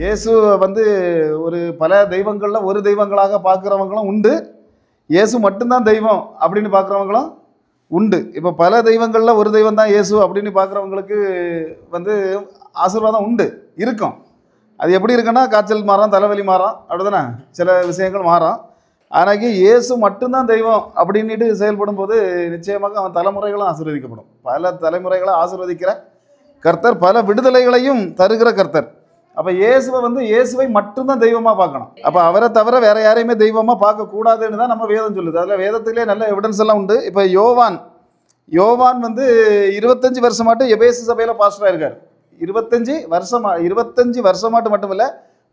இயேசு வந்து ஒரு பல தெய்வங்களில் ஒரு தெய்வங்களாக பார்க்குறவங்களும் உண்டு. இயேசு மட்டும்தான் தெய்வம் அப்படின்னு பார்க்குறவங்களும் உண்டு. இப்போ பல தெய்வங்களில் ஒரு தெய்வம் தான் இயேசு அப்படின்னு பார்க்குறவங்களுக்கு வந்து ஆசீர்வாதம் உண்டு, இருக்கும். அது எப்படி இருக்குன்னா, காய்ச்சல் மாறும், தலைவலி மாறும், அப்படிதானே, சில விஷயங்கள் மாறும். ஆனால் இயேசு மட்டும்தான் தெய்வம் அப்படின்ட்டு செயல்படும் போது நிச்சயமாக அவன் தலைமுறைகளும் ஆசீர்வதிக்கப்படும். பல தலைமுறைகளை ஆசீர்வதிக்கிற கர்த்தர், பல விடுதலைகளையும் தருகிற கர்த்தர். அப்போ இயேசுவை வந்து இயேசுவை மட்டும்தான் தெய்வமாக பார்க்கணும். அப்போ அவரை தவிர வேற யாரையுமே தெய்வமாக பார்க்கக்கூடாதுன்னு தான் நம்ம வேதம் சொல்லுது. அதில் வேதத்திலே நல்ல எவிடன்ஸ் எல்லாம் உண்டு. இப்போ யோவான் வந்து 25 வருஷமாட்டு எபேசு சபையில் பாஸ்டராக இருக்கார். 25 வருஷமாட்டு மட்டும் இல்லை,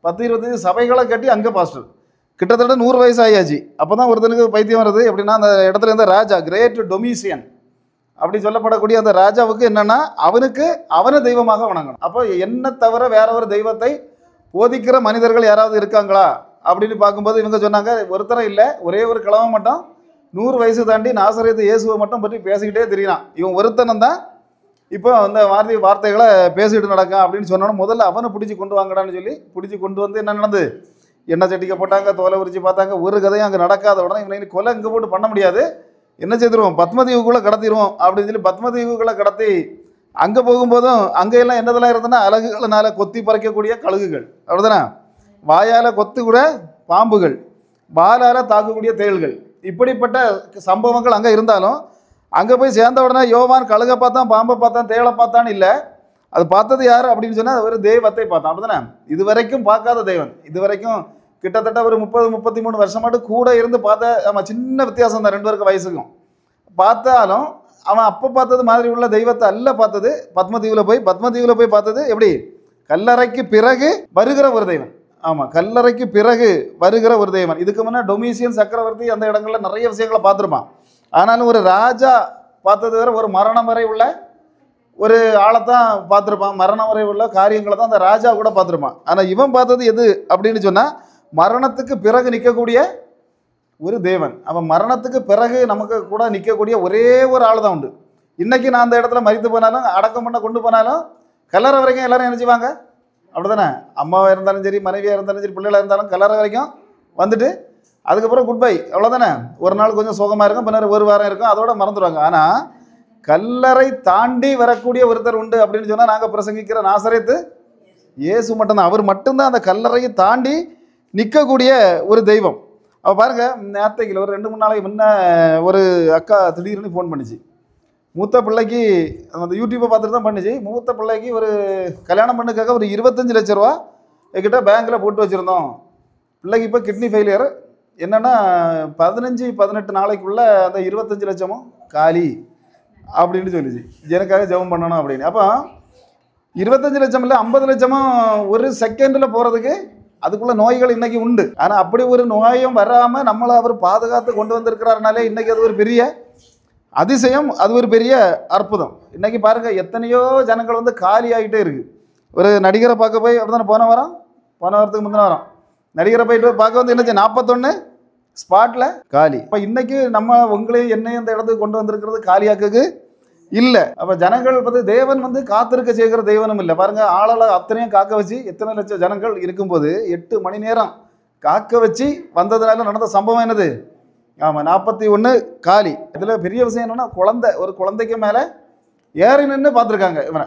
10-25 சபைகளை கட்டி அங்கே பாஸ்டர். கிட்டத்தட்ட 100 வயசு ஆயாச்சு. அப்போ தான் ஒருத்தனுக்கு பைத்தியம் வருது. எப்படின்னா, அந்த இடத்துல இருந்த ராஜா, கிரேட் டொமிசியன் அப்படி சொல்லப்படக்கூடிய அந்த ராஜாவுக்கு என்னன்னா, அவனை தெய்வமாக வணங்கணும். அப்போ என்ன தவிர வேற ஒரு தெய்வத்தை போதிக்கிற மனிதர்கள் யாராவது இருக்காங்களா அப்படின்னு பார்க்கும்போது இவங்க சொன்னாங்க, ஒருத்தரும் இல்லை, ஒரே ஒரு கிழமை மட்டும் 100 வயசு தாண்டி நாசரேத்து இயேசுவை மட்டும் பற்றி பேசிக்கிட்டே தெரியிறான். இவன் ஒருத்தனம் தான் இப்போ அந்த வார்த்தைகளை பேசிட்டு நடக்கான் அப்படின்னு சொன்னோன்னா, முதல்ல அவனை பிடிச்சி கொண்டு வாங்கடான்னு சொல்லி பிடிச்சி கொண்டு வந்து என்ன நடந்து, எண்ணெய் சட்டிக்க போட்டாங்க, தோலை உரிச்சு பார்த்தாங்க. ஒரு கதையும் அங்கே நடக்காத உடனே இவனை கொலை இங்கே போட்டு பண்ண முடியாது, என்ன செய்திருவோம், பத்மதீவுக்குள்ளே கடத்திடுவோம் அப்படின்னு சொல்லி பத்மதீவுக்குள்ளே கடத்தி அங்கே போகும்போதும் அங்கெல்லாம் என்னதெல்லாம் இருந்ததுன்னா, அலகுகளினால கொத்தி பறைக்கக்கூடிய கழுகுகள், அப்படிதானே, வாயால் கொத்துக்கூட பாம்புகள், வாலால் தாக்கக்கூடிய தேள்கள், இப்படிப்பட்ட சம்பவங்கள் அங்கே இருந்தாலும் அங்கே போய் சேர்ந்த உடனே யோவான் கழுகை பார்த்தான், பாம்பை பார்த்தான், தேளை பார்த்தான்னு இல்லை. அது பார்த்தது யார் அப்படின்னு சொன்னால் ஒரு தெய்வத்தை பார்த்தான், அப்படிதானே. இது வரைக்கும் பார்க்காத தெய்வன், இது வரைக்கும் கிட்டத்தட்ட ஒரு 30-33 வருஷமாட்டு கூட இருந்து பார்த்த, அவன் சின்ன வித்தியாசம் தான் 2 பேருக்கு வயசுக்கும். பார்த்தாலும் அவன் அப்போ பார்த்தது மாதிரி உள்ள தெய்வத்தை அல்ல பார்த்தது. பத்மதீவில் போய் பார்த்தது எப்படி, கல்லறைக்கு பிறகு வருகிற ஒரு தெய்வன். ஆமாம், கல்லறைக்கு பிறகு வருகிற ஒரு தெய்வன். இதுக்கு முன்னே டொமிசியன் சக்கரவர்த்தி அந்த இடங்களில் நிறைய விஷயங்களை பார்த்துருப்பான். ஆனாலும் ஒரு ராஜா பார்த்தது வேற, ஒரு மரணம் வரை உள்ள ஒரு ஆளைத்தான் பார்த்துருப்பான், மரணம் வரை உள்ள காரியங்களை தான் அந்த ராஜா கூட பார்த்துருப்பான். ஆனால் இவன் பார்த்தது எது அப்படின்னு சொன்னால், மரணத்துக்கு பிறகு நிற்கக்கூடிய ஒரு தேவன். அவன் மரணத்துக்கு பிறகு நமக்கு கூட நிற்கக்கூடிய ஒரே ஒரு ஆள் தான் உண்டு. இன்றைக்கி நான் அந்த இடத்துல மரித்து போனாலும், அடக்கம் பண்ண கொண்டு போனாலும், கல்லறை வரைக்கும் எல்லோரும் நினைச்சுவாங்க, அப்படி தானே. அம்மாவாக இருந்தாலும் சரி, மனைவியாக இருந்தாலும் சரி, பிள்ளைகளாக இருந்தாலும் கல்லறை வரைக்கும் வந்துட்டு அதுக்கப்புறம் குட் பை, அவ்வளோதானே. ஒரு நாள் கொஞ்சம் சோகமாக இருக்கும், பின்னர் ஒரு வாரம் இருக்கும், அதோட மறந்துடுவாங்க. ஆனால் கல்லறை தாண்டி வரக்கூடிய ஒருத்தர் உண்டு அப்படின்னு சொன்னால், நாங்கள் பிரசங்கிக்கிற நாசரேத்து இயேசு மட்டும்தான். அவர் மட்டும்தான் அந்த கல்லறையை தாண்டி நிற்கக்கூடிய ஒரு தெய்வம். அப்போ பாருங்கள், நேரத்தைக்கு ஒரு 2-3 நாளைக்கு முன்ன ஒரு அக்கா திடீர்னு ஃபோன் பண்ணிச்சு. மூத்த பிள்ளைக்கு அந்த யூடியூப்பை பார்த்துட்டு தான் பண்ணிச்சு. மூத்த பிள்ளைக்கு ஒரு கல்யாணம் பண்ணுக்காக ஒரு 25 லட்ச ரூபா என்கிட்ட பேங்க்கில் போட்டு வச்சுருந்தோம். பிள்ளைக்கு இப்போ கிட்னி ஃபெயிலியர். என்னென்னா 15-18 நாளைக்குள்ளே அந்த 25 லட்சமும் காலி அப்படின்னு சொல்லிச்சு. எனக்காக ஜெபம் பண்ணணும் அப்படின்னு. அப்போ 25 லட்சம் இல்லை, 50 லட்சமும் ஒரு செகண்டில் போகிறதுக்கு அதுக்குள்ள நோய்கள் இன்றைக்கி உண்டு. ஆனால் அப்படி ஒரு நோயும் வராமல் நம்மளை அவர் பாதுகாத்து கொண்டு வந்திருக்கிறாருனாலே இன்றைக்கி அது ஒரு பெரிய அதிசயம், அது ஒரு பெரிய அற்புதம். இன்றைக்கி பாருங்கள், எத்தனையோ ஜனங்கள் வந்து காலி ஆகிட்டே இருக்குது. ஒரு நடிகரை பார்க்க போய் அப்படி தானே, போன வாரத்துக்கு முந்தின வாரம் நடிகரை போயிட்டு பார்க்க வந்து என்னச்சு, 41 ஸ்பாட்டில் காலி. இப்போ இன்றைக்கி நம்ம உங்களையும் என்னையும் இந்த இடத்துக்கு கொண்டு வந்திருக்கிறது காலியாக்குக்கு இல்லை. அப்போ ஜனங்கள் வந்து தேவன் வந்து காத்திருக்க செய்கிற தெய்வனும் இல்லை. பாருங்கள், ஆளால் அத்தனையும் காக்க வச்சு எத்தனை லட்சம் ஜனங்கள் இருக்கும்போது 8 மணி நேரம் காக்க வச்சு வந்ததுனால நடந்த சம்பவம் என்னது, ஆமாம், 41 காலி. இதில் பெரிய விஷயம் என்னென்னா, ஒரு குழந்தைக்கு மேலே ஏறி நின்று பார்த்துருக்காங்க. இவனை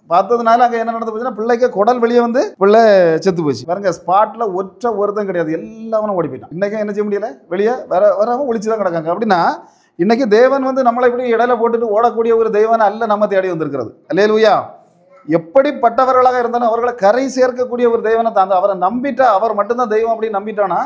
பார்த்ததுனால அங்கே என்ன நடந்து போச்சுன்னா, பிள்ளைக்கு குடல் வெளியே வந்து பிள்ளை செத்து போச்சு. பாருங்க, ஸ்பாட்டில் ஒருத்தன் கிடையாது, எல்லாவனும் ஓடி போயிட்டான். இன்றைக்கும் என்ன செய்ய முடியல, வெளியே வராமல் ஒழிச்சு தான் கிடக்காங்க. அப்படின்னா இன்றைக்கி தேவன் வந்து நம்மளை இப்படி இடையில போட்டுட்டு ஓடக்கூடிய ஒரு தெய்வன் அல்ல நம்ம தேடி வந்திருக்கிறது. அல்லேலூயா. எப்படிப்பட்டவர்களாக இருந்தாலும் அவர்களை கரை சேர்க்கக்கூடிய ஒரு தெய்வனை தான். அவரை நம்பிட்டா, அவர் மட்டும்தான் தெய்வம் அப்படின்னு நம்பிட்டானா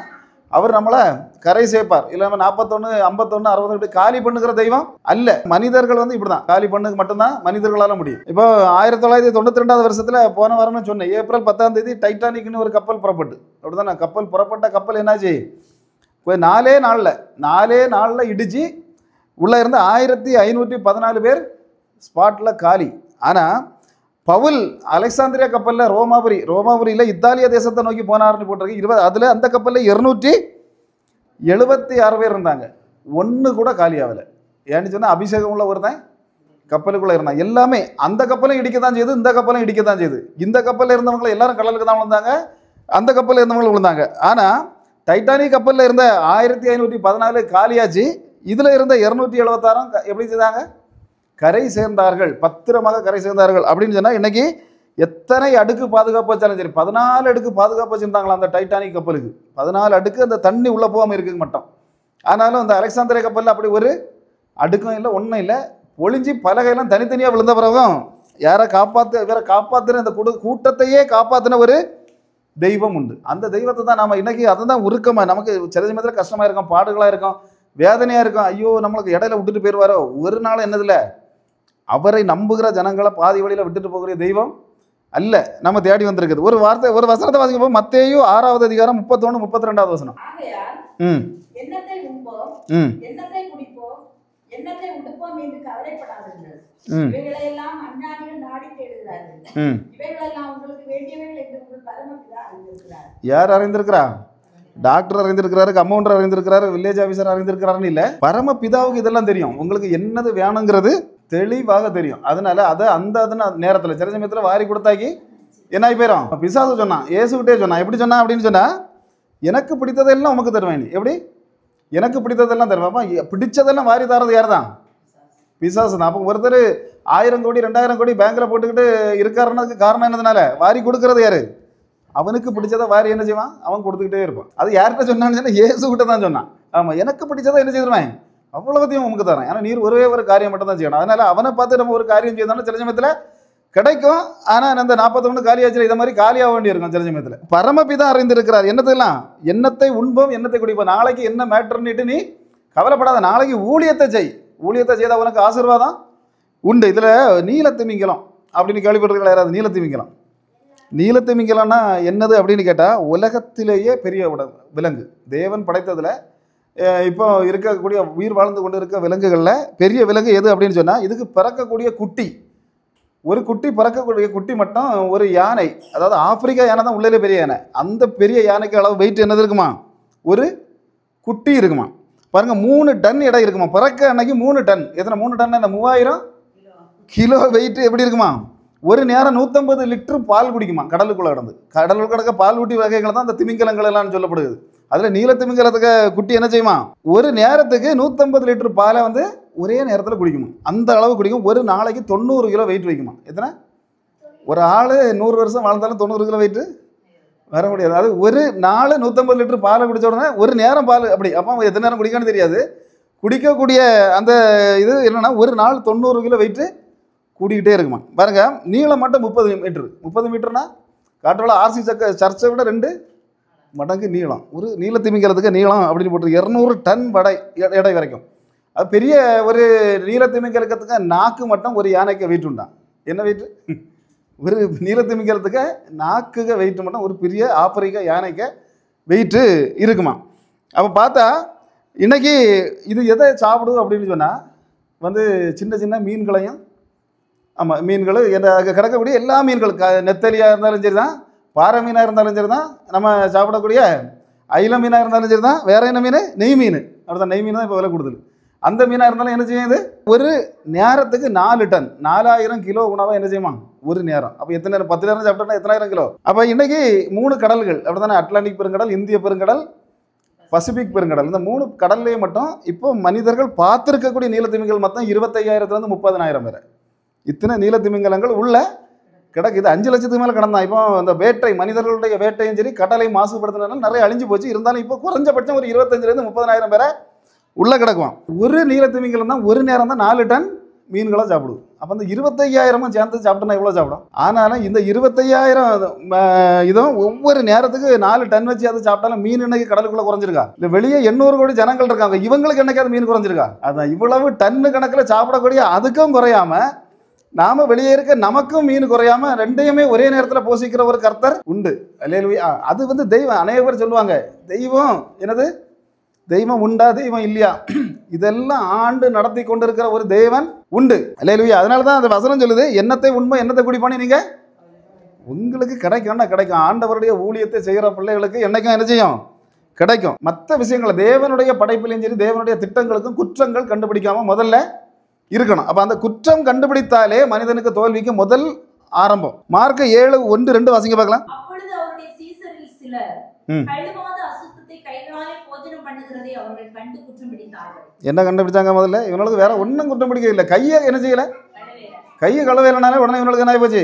அவர் நம்மளை கரை சேர்ப்பார். இல்லாமல் 41, 51, 60 இப்படி காலி பண்ணுகிற தெய்வம் அல்ல. மனிதர்கள் வந்து இப்படி தான் காலி பண்ணுக்கு மட்டும்தான் மனிதர்களால் முடியும். இப்போ 1992 வருஷத்தில் போன வாரம்னு சொன்னேன், ஏப்ரல் 10ஆம் தேதி டைட்டானிக்னு ஒரு கப்பல் புறப்பட்டு, அப்படிதானே, புறப்பட்ட கப்பல் என்னாச்சு, போய் 4 நாளில் இடிச்சு உள்ளே இருந்து 1514 பேர் ஸ்பாட்டில் காலி. ஆனால் பவுல் அலெக்சாந்திரியா கப்பலில் ரோமாபுரியில் இத்தாலிய தேசத்தை நோக்கி போனார்னு போட்டிருக்கு. அதில் அந்த கப்பலில் 276 பேர் இருந்தாங்க. ஒன்று கூட காலி ஆகலை. ஏன்னு சொன்னால் அபிஷேகம் உள்ள ஒருத்தன் கப்பலுக்குள்ளே இருந்தாங்க. எல்லாமே அந்த கப்பலும் இடிக்க தான் செய்யுது, இந்த கப்பலும் இடிக்க தான் செய்யுது. இந்த கப்பலில் இருந்தவங்களை எல்லாரும் கடலுக்கு தான் வந்தாங்க, அந்த கப்பலில் இருந்தவங்களும் விழுந்தாங்க. ஆனால் டைட்டானிக் கப்பலில் இருந்த 1514 காலியாச்சு. இதில் இருந்த 276 எப்படி செய்தாங்க? கரை சேர்ந்தார்கள், பத்திரமாக கரை சேர்ந்தார்கள். அப்படின்னு சொன்னால் இன்றைக்கி எத்தனை அடுக்கு பாதுகாப்பு வச்சாலும் சரி, 14 அடுக்கு பாதுகாப்பு வச்சுருந்தாங்களா அந்த டைட்டானிக் கப்பலுக்கு. 14 அடுக்கு, அந்த தண்ணி உள்ளே போகாமல் இருக்குது மட்டும். ஆனாலும் அந்த அலெக்சாந்திரியா கப்பலில் அப்படி ஒரு அடுக்கும் இல்லை, ஒன்றும் இல்லை. ஒளிஞ்சி பலகையெல்லாம் தனித்தனியாக விழுந்த பிறகும் யாரை இவரை காப்பாற்றுன இந்த கூட்டத்தையே காப்பாற்றின ஒரு தெய்வம் உண்டு. அந்த தெய்வத்தை தான் நாம் இன்றைக்கி அதை தான் உருக்கமாக நமக்கு சில சமயத்தில் கஷ்டமாக இருக்கும், பாடுகளாக இருக்கும், வேதனையாக இருக்கும். ஐயோ நம்மளுக்கு இடையில விட்டுட்டு போயிடுவாரோ. ஒரு நாள் என்னதில்லை, அவரை நம்புகிற ஜனங்களை பாதி வழியில் விட்டுட்டு போகிற தெய்வம் அல்ல, நம்ம தேடி வந்திருக்குது. ஒரு வார்த்தை, ஒரு வசனத்தை வாசிக்க போது மத்தேயு 6வது அதிகாரம் 31 32வது வசனம். என்னத்தை உண்போம், என்னத்தை குடிப்போம், என்னத்தை உடுப்போம் என்று கவலைப்படாதீர்கள். இவைகளெல்லாம் அஞ்ஞானிகள் நாடி தேடுகிறார்கள். இவைகளெல்லாம் உங்களுக்கு வேண்டியவைகள் என்று உங்கள் பரமபிதா அறிந்திருக்கிறார். யார் அறிந்திருக்கிறா? டாக்டர் அறிந்திருக்கிறாரு, கம்பவுண்டர் அறிந்திருக்கிறாரு, வில்லேஜ் ஆஃபீஸர் அறிந்திருக்கிறாருன்னு இல்லை, பரமபிதாவுக்கு இதெல்லாம் தெரியும். உங்களுக்கு என்னது வேணுங்கிறது தெளிவாக தெரியும். அதனால அதை அந்த நேரத்தில் சில சமயத்தில் வாரி கொடுத்தாக்கி என்ன ஆகி போயிடும். பிசாசு சொன்னான், இயேசுகிட்டே சொன்னான். எப்படி சொன்னான் அப்படின்னு சொன்னால், எனக்கு பிடித்ததெல்லாம் உமக்கு தருவேன். எப்படி? எனக்கு பிடித்ததெல்லாம் தருவேன். அப்போ பிடிச்சதெல்லாம் வாரி தரது யார் தான்? பிசாசு தான். அப்போ ஒருத்தர் 1000 கோடி 2000 கோடி பேங்க்கில் போட்டுக்கிட்டு இருக்காருன்னதுக்கு காரணம் என்னதுனால? வாரி கொடுக்கறது யார்? அவனுக்கு பிடிச்சதை வாரி என்ன செய்வான்? அவன் கொடுத்துக்கிட்டே இருப்பான். அது யார்கிட்ட சொன்னான்னு சொன்னால் இயேசுகிட்ட தான் சொன்னான். ஆமாம், எனக்கு பிடிச்சதை என்ன செய்திருவேன்? அவ்வளோத்தையும் உமக்கு தரேன். ஏன்னா நீர் ஒரே ஒரு காரியம் மட்டும் தான் செய்யணும். அதனால் அவனை பார்த்து நம்ம ஒரு காரியம் செய்யணும்னா சில சமயத்தில் கிடைக்கும். ஆனால் அந்த 41 காலியாச்சில் இதை மாதிரி காலியாக வேண்டி இருக்கும் சில சமயத்தில். பரமபிதா அறிந்திருக்கிறார். என்னத்தெல்லாம்? எண்ணத்தை உண்போம், எண்ணத்தை குடிப்போம். நாளைக்கு என்ன மேட்டர்னிட்டு நீ கவலைப்படாத. நாளைக்கு ஊழியத்தை செய். ஊழியத்தை செய்தால் உனக்கு ஆசீர்வாதம் உண்டு. இதில் நீலத்திமிங்கலம் அப்படின்னு கேள்விப்பட்டிருக்கீங்களா யாராவது? நீலத்திமிங்கலம். நீலத்திமிங்கலம்னா என்னது அப்படின்னு கேட்டால், உலகத்திலேயே பெரிய விலங்கு தேவன் படைத்ததில் இப்போ இருக்கக்கூடிய உயிர் வாழ்ந்து கொண்டு இருக்க விலங்குகளில் பெரிய விலங்கு எது அப்படின்னு சொன்னால், இதுக்கு பிறக்கக்கூடிய குட்டி, ஒரு குட்டி பிறக்கக்கூடிய குட்டி மட்டும் ஒரு யானை, அதாவது ஆப்பிரிக்கா யானை தான் உள்ளே பெரிய யானை. அந்த பெரிய யானைக்கு அளவு வெயிட் என்னது இருக்குமா? ஒரு குட்டி இருக்குமா. பாருங்கள், 3 டன் எடை இருக்குமா. பிறக்க அன்னைக்கு 3 டன். எத்தனை? 3 டன் என்ன? 3000 கிலோ வெயிட். எப்படி இருக்குமா? ஒரு நேரம் 150 லிட்டர் பால் குடிக்குமா. கடலுக்குள்ளே கிடக்க பால் ஊட்டி வகைகள் தான் அந்த திமிங்கலங்கள் எல்லாம் சொல்லப்படுது. அதில் நீல திமிங்கலத்துக்கு குட்டி என்ன செய்யுமா? ஒரு நேரத்துக்கு 150 லிட்டர் பாலை வந்து ஒரே நேரத்தில் குடிக்குமா. அந்த அளவு குடிக்கும். ஒரு நாளைக்கு 90 கிலோ வெயிட் வைக்குமா. எத்தனை? ஒரு ஆள் 100 வருஷம் வாழ்ந்தாலும் 90 கிலோ வெயிட்டு வர முடியாது. அது ஒரு நாள் 150 லிட்டர் பாலை குடித்த உடனே ஒரு நேரம் பால் அப்படி. அப்போ எத்தனை நேரம் குடிக்கணும்னு தெரியாது. குடிக்கக்கூடிய அந்த இது என்னென்னா, ஒரு நாள் 90 கிலோ வெயிட்டு கூடிக்கிட்டே இருக்குமா. பாருங்கள், நீளம் மட்டும் 30 மீட்டர். 30 மீட்டர்னா காற்றோட ஆர்சி சர்ச்சை விட 2 மடங்கு நீளம். ஒரு நீலத்திமிங்கலத்துக்கு நீளம் அப்படின்னு போட்டு 200 டன் எடை வரைக்கும். அது பெரிய ஒரு நீலத்திமிங்கலத்துக்கு நாக்கு மட்டும் ஒரு யானைக்கு வெயிட் உண்டான். என்ன வெயிட்டு? ஒரு நீலத்திமிங்கலத்துக்கு நாக்குக வெயிட்டு மட்டும் ஒரு பெரிய ஆப்பிரிக்கா யானைக்கு வெயிட்டு இருக்குமா. அப்போ பார்த்தா இன்றைக்கி இது எதை சாப்பிடுவோம் அப்படின்னு சொன்னால் வந்து சின்ன சின்ன மீன்களையும், ஆமாம் மீன்கள் அங்கே கிடக்கக்கூடிய எல்லா மீன்களும், நெத்தலியாக இருந்தாலும் சரி தான், பாறை மீனாக இருந்தாலும் சரி தான், நம்ம சாப்பிடக்கூடிய அயில மீனாக இருந்தாலும் சரி தான், வேறு என்ன மீன்? நெய் மீன். அப்படிதான், நெய் மீன் தான் இப்போ விலை கொடுத்துரு. அந்த மீனாக இருந்தாலும் என்ன செய்யுது? ஒரு நேரத்துக்கு 4 டன் 4000 கிலோ உணவாக என்ன செய்யுமா ஒரு நேரம். அப்போ எத்தனை நேரம்? 10 நேரம் சாப்பிட்டோன்னா எத்தனாயிரம் கிலோ. அப்போ இன்றைக்கி 3 கடல்கள் அப்படி தானே, அட்லாண்டிக் பெருங்கடல், இந்திய பெருங்கடல், பசிபிக் பெருங்கடல். இந்த 3 கடல்லையே மட்டும் இப்போ மனிதர்கள் பார்த்துருக்கக்கூடிய நீலத்திமிங்கல் மொத்தம் 25,000 30,000 வரை. இத்தனை நீலத்திமிங்கலங்கள் உள்ள கிடக்கு. இது 5 லட்சத்துக்கு மேலே கிடந்தான். இப்போ அந்த வேட்டை, மனிதர்களுடைய வேட்டையும் சரி, கடலை மாசுபடுத்தினாலும் நிறைய அழிஞ்சு போச்சு. இருந்தாலும் இப்போ குறைஞ்சபட்சம் ஒரு 25,000 30,000 பேரை உள்ளே கிடக்குவான். ஒரு நீலத்திமிங்கலம் தான் ஒரு நேரம் தான் 4 டன் மீன்களை சாப்பிடுது. அப்போ அந்த 25,000 சேர்ந்து சாப்பிட்டோன்னா எவ்வளோ சாப்பிடும்? ஆனாலும் இந்த 25,000 இதுவும் ஒவ்வொரு நேரத்துக்கு 4 டன் வச்சு அது சாப்பிட்டாலும் மீன் இன்னைக்கு கடலுக்குள்ளே குறைஞ்சிருக்கா? இல்லை வெளியே 800 கோடி ஜனங்கள் இருக்காங்க, இவங்களுக்கு என்னைக்காவது மீன் குறைஞ்சிருக்கா? அதான் இவ்வளவு டன்னு கணக்கில் சாப்பிடக்கூடிய அதுக்கும் குறையாமல் நாம வெளியே இருக்க நமக்கும் மீன் குறையாம ரெண்டையுமே ஒரே நேரத்தில் போஷிக்கிற ஒரு கர்த்தர் உண்டு. அல்லேலூயா. அது வந்து தெய்வம். அநேக பேர் சொல்லுவாங்க, தெய்வம் என்னது? தெய்வம் உண்டா, தெய்வம் இல்லையா? இதெல்லாம் ஆண்டு நடத்தி கொண்டிருக்கிற ஒரு தேவன் உண்டு. அல்லேலூயா. அதனால தான் அந்த வசனம் சொல்லுது, எண்ணத்தை உண்மை எண்ணத்தை குடிப்பானே நீங்க உங்களுக்கு கிடைக்கும்னா கிடைக்கும். ஆண்டவருடைய ஊழியத்தை செய்கிற பிள்ளைகளுக்கு என்னைக்கும் என்ன செய்யும்? கிடைக்கும். மற்ற விஷயங்களை தேவனுடைய படைப்பிலையும் சரி, தேவனுடைய திட்டங்களுக்கும் குற்றங்கள் கண்டுபிடிக்காம முதல்ல இருக்கணும். அப்போ அந்த குற்றம் கண்டுபிடித்தாலே மனிதனுக்கு தோல்விக்கு முதல் ஆரம்பம். மார்க் 7:1-2 வாசிங்க பார்க்கலாம். அப்பொழுது அவருடைய சீசரில் சிலர் கழுவாத அசுத்தத்தை கைகளாலே போஜனம் பண்ணுகிறதை அவர்கள் கண்டு குற்றம் பிடித்தார்கள். என்ன கண்டுபிடிச்சாங்க? முதல்ல இவங்களுக்கு வேற ஒன்றும் குற்றம் பிடிக்க இல்லை. கையை என்ன செய்யலை? கையை கழுவையிலனாலே உடனே இவங்களுக்கு என்ன போச்சு?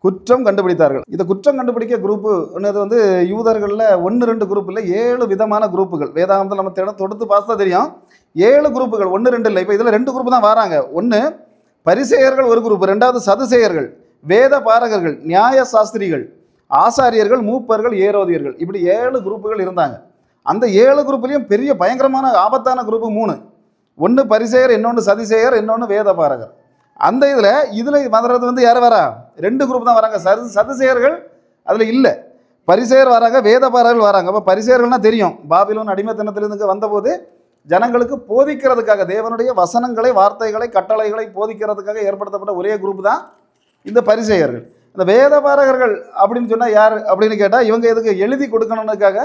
குற்றம் கண்டுபிடித்தார்கள். இந்த குற்றம் கண்டுபிடிக்க குரூப்பு வந்து யூதர்களில் 1-2 குரூப் இல்லை, 7 விதமான குரூப்புகள். வேதாகமத்தில் நம்ம தொடுத்து பார்த்தா தெரியும். 7 குரூப்புகள், 1-2 இல்லை. இப்போ இதில் 2 குரூப் தான் வராங்க. ஒன்று பரிசேயர்கள் ஒரு குரூப், 2வது சதுசேயர்கள், வேத பாரகர்கள், நியாய சாஸ்திரிகள், ஆசாரியர்கள், மூப்பர்கள், ஏரோதியர்கள். இப்படி 7 குரூப்புகள் இருந்தாங்க. அந்த 7 குரூப்லேயும் பெரிய பயங்கரமான ஆபத்தான குரூப்பு 3. ஒன்று பரிசேயர், இன்னொன்று சதிசேயர், இன்னொன்று வேத பாரகர். அந்த இதில் வர்றது வந்து யார் வரா? 2 குரூப் தான் வராங்க. சதுசேயர்கள் அதில் இல்லை, பரிசேயர் வராங்க, வேத பாரகர்கள் வராங்க. அப்போ பரிசேயர்கள்னால் தெரியும், பாபிலோன் அடிமைத்தனத்திலிருந்து வந்தபோது ஜனங்களுக்கு போதிக்கிறதுக்காக தேவனுடைய வசனங்களை, வார்த்தைகளை, கட்டளைகளை போதிக்கிறதுக்காக ஏற்படுத்தப்பட்ட ஒரே குரூப் தான் இந்த பரிசேயர்கள். இந்த வேத பாரகர்கள் அப்படின்னு சொன்னால் யார் அப்படின்னு கேட்டால், இவங்க எதுக்கு எழுதி கொடுக்கணுன்றதுக்காக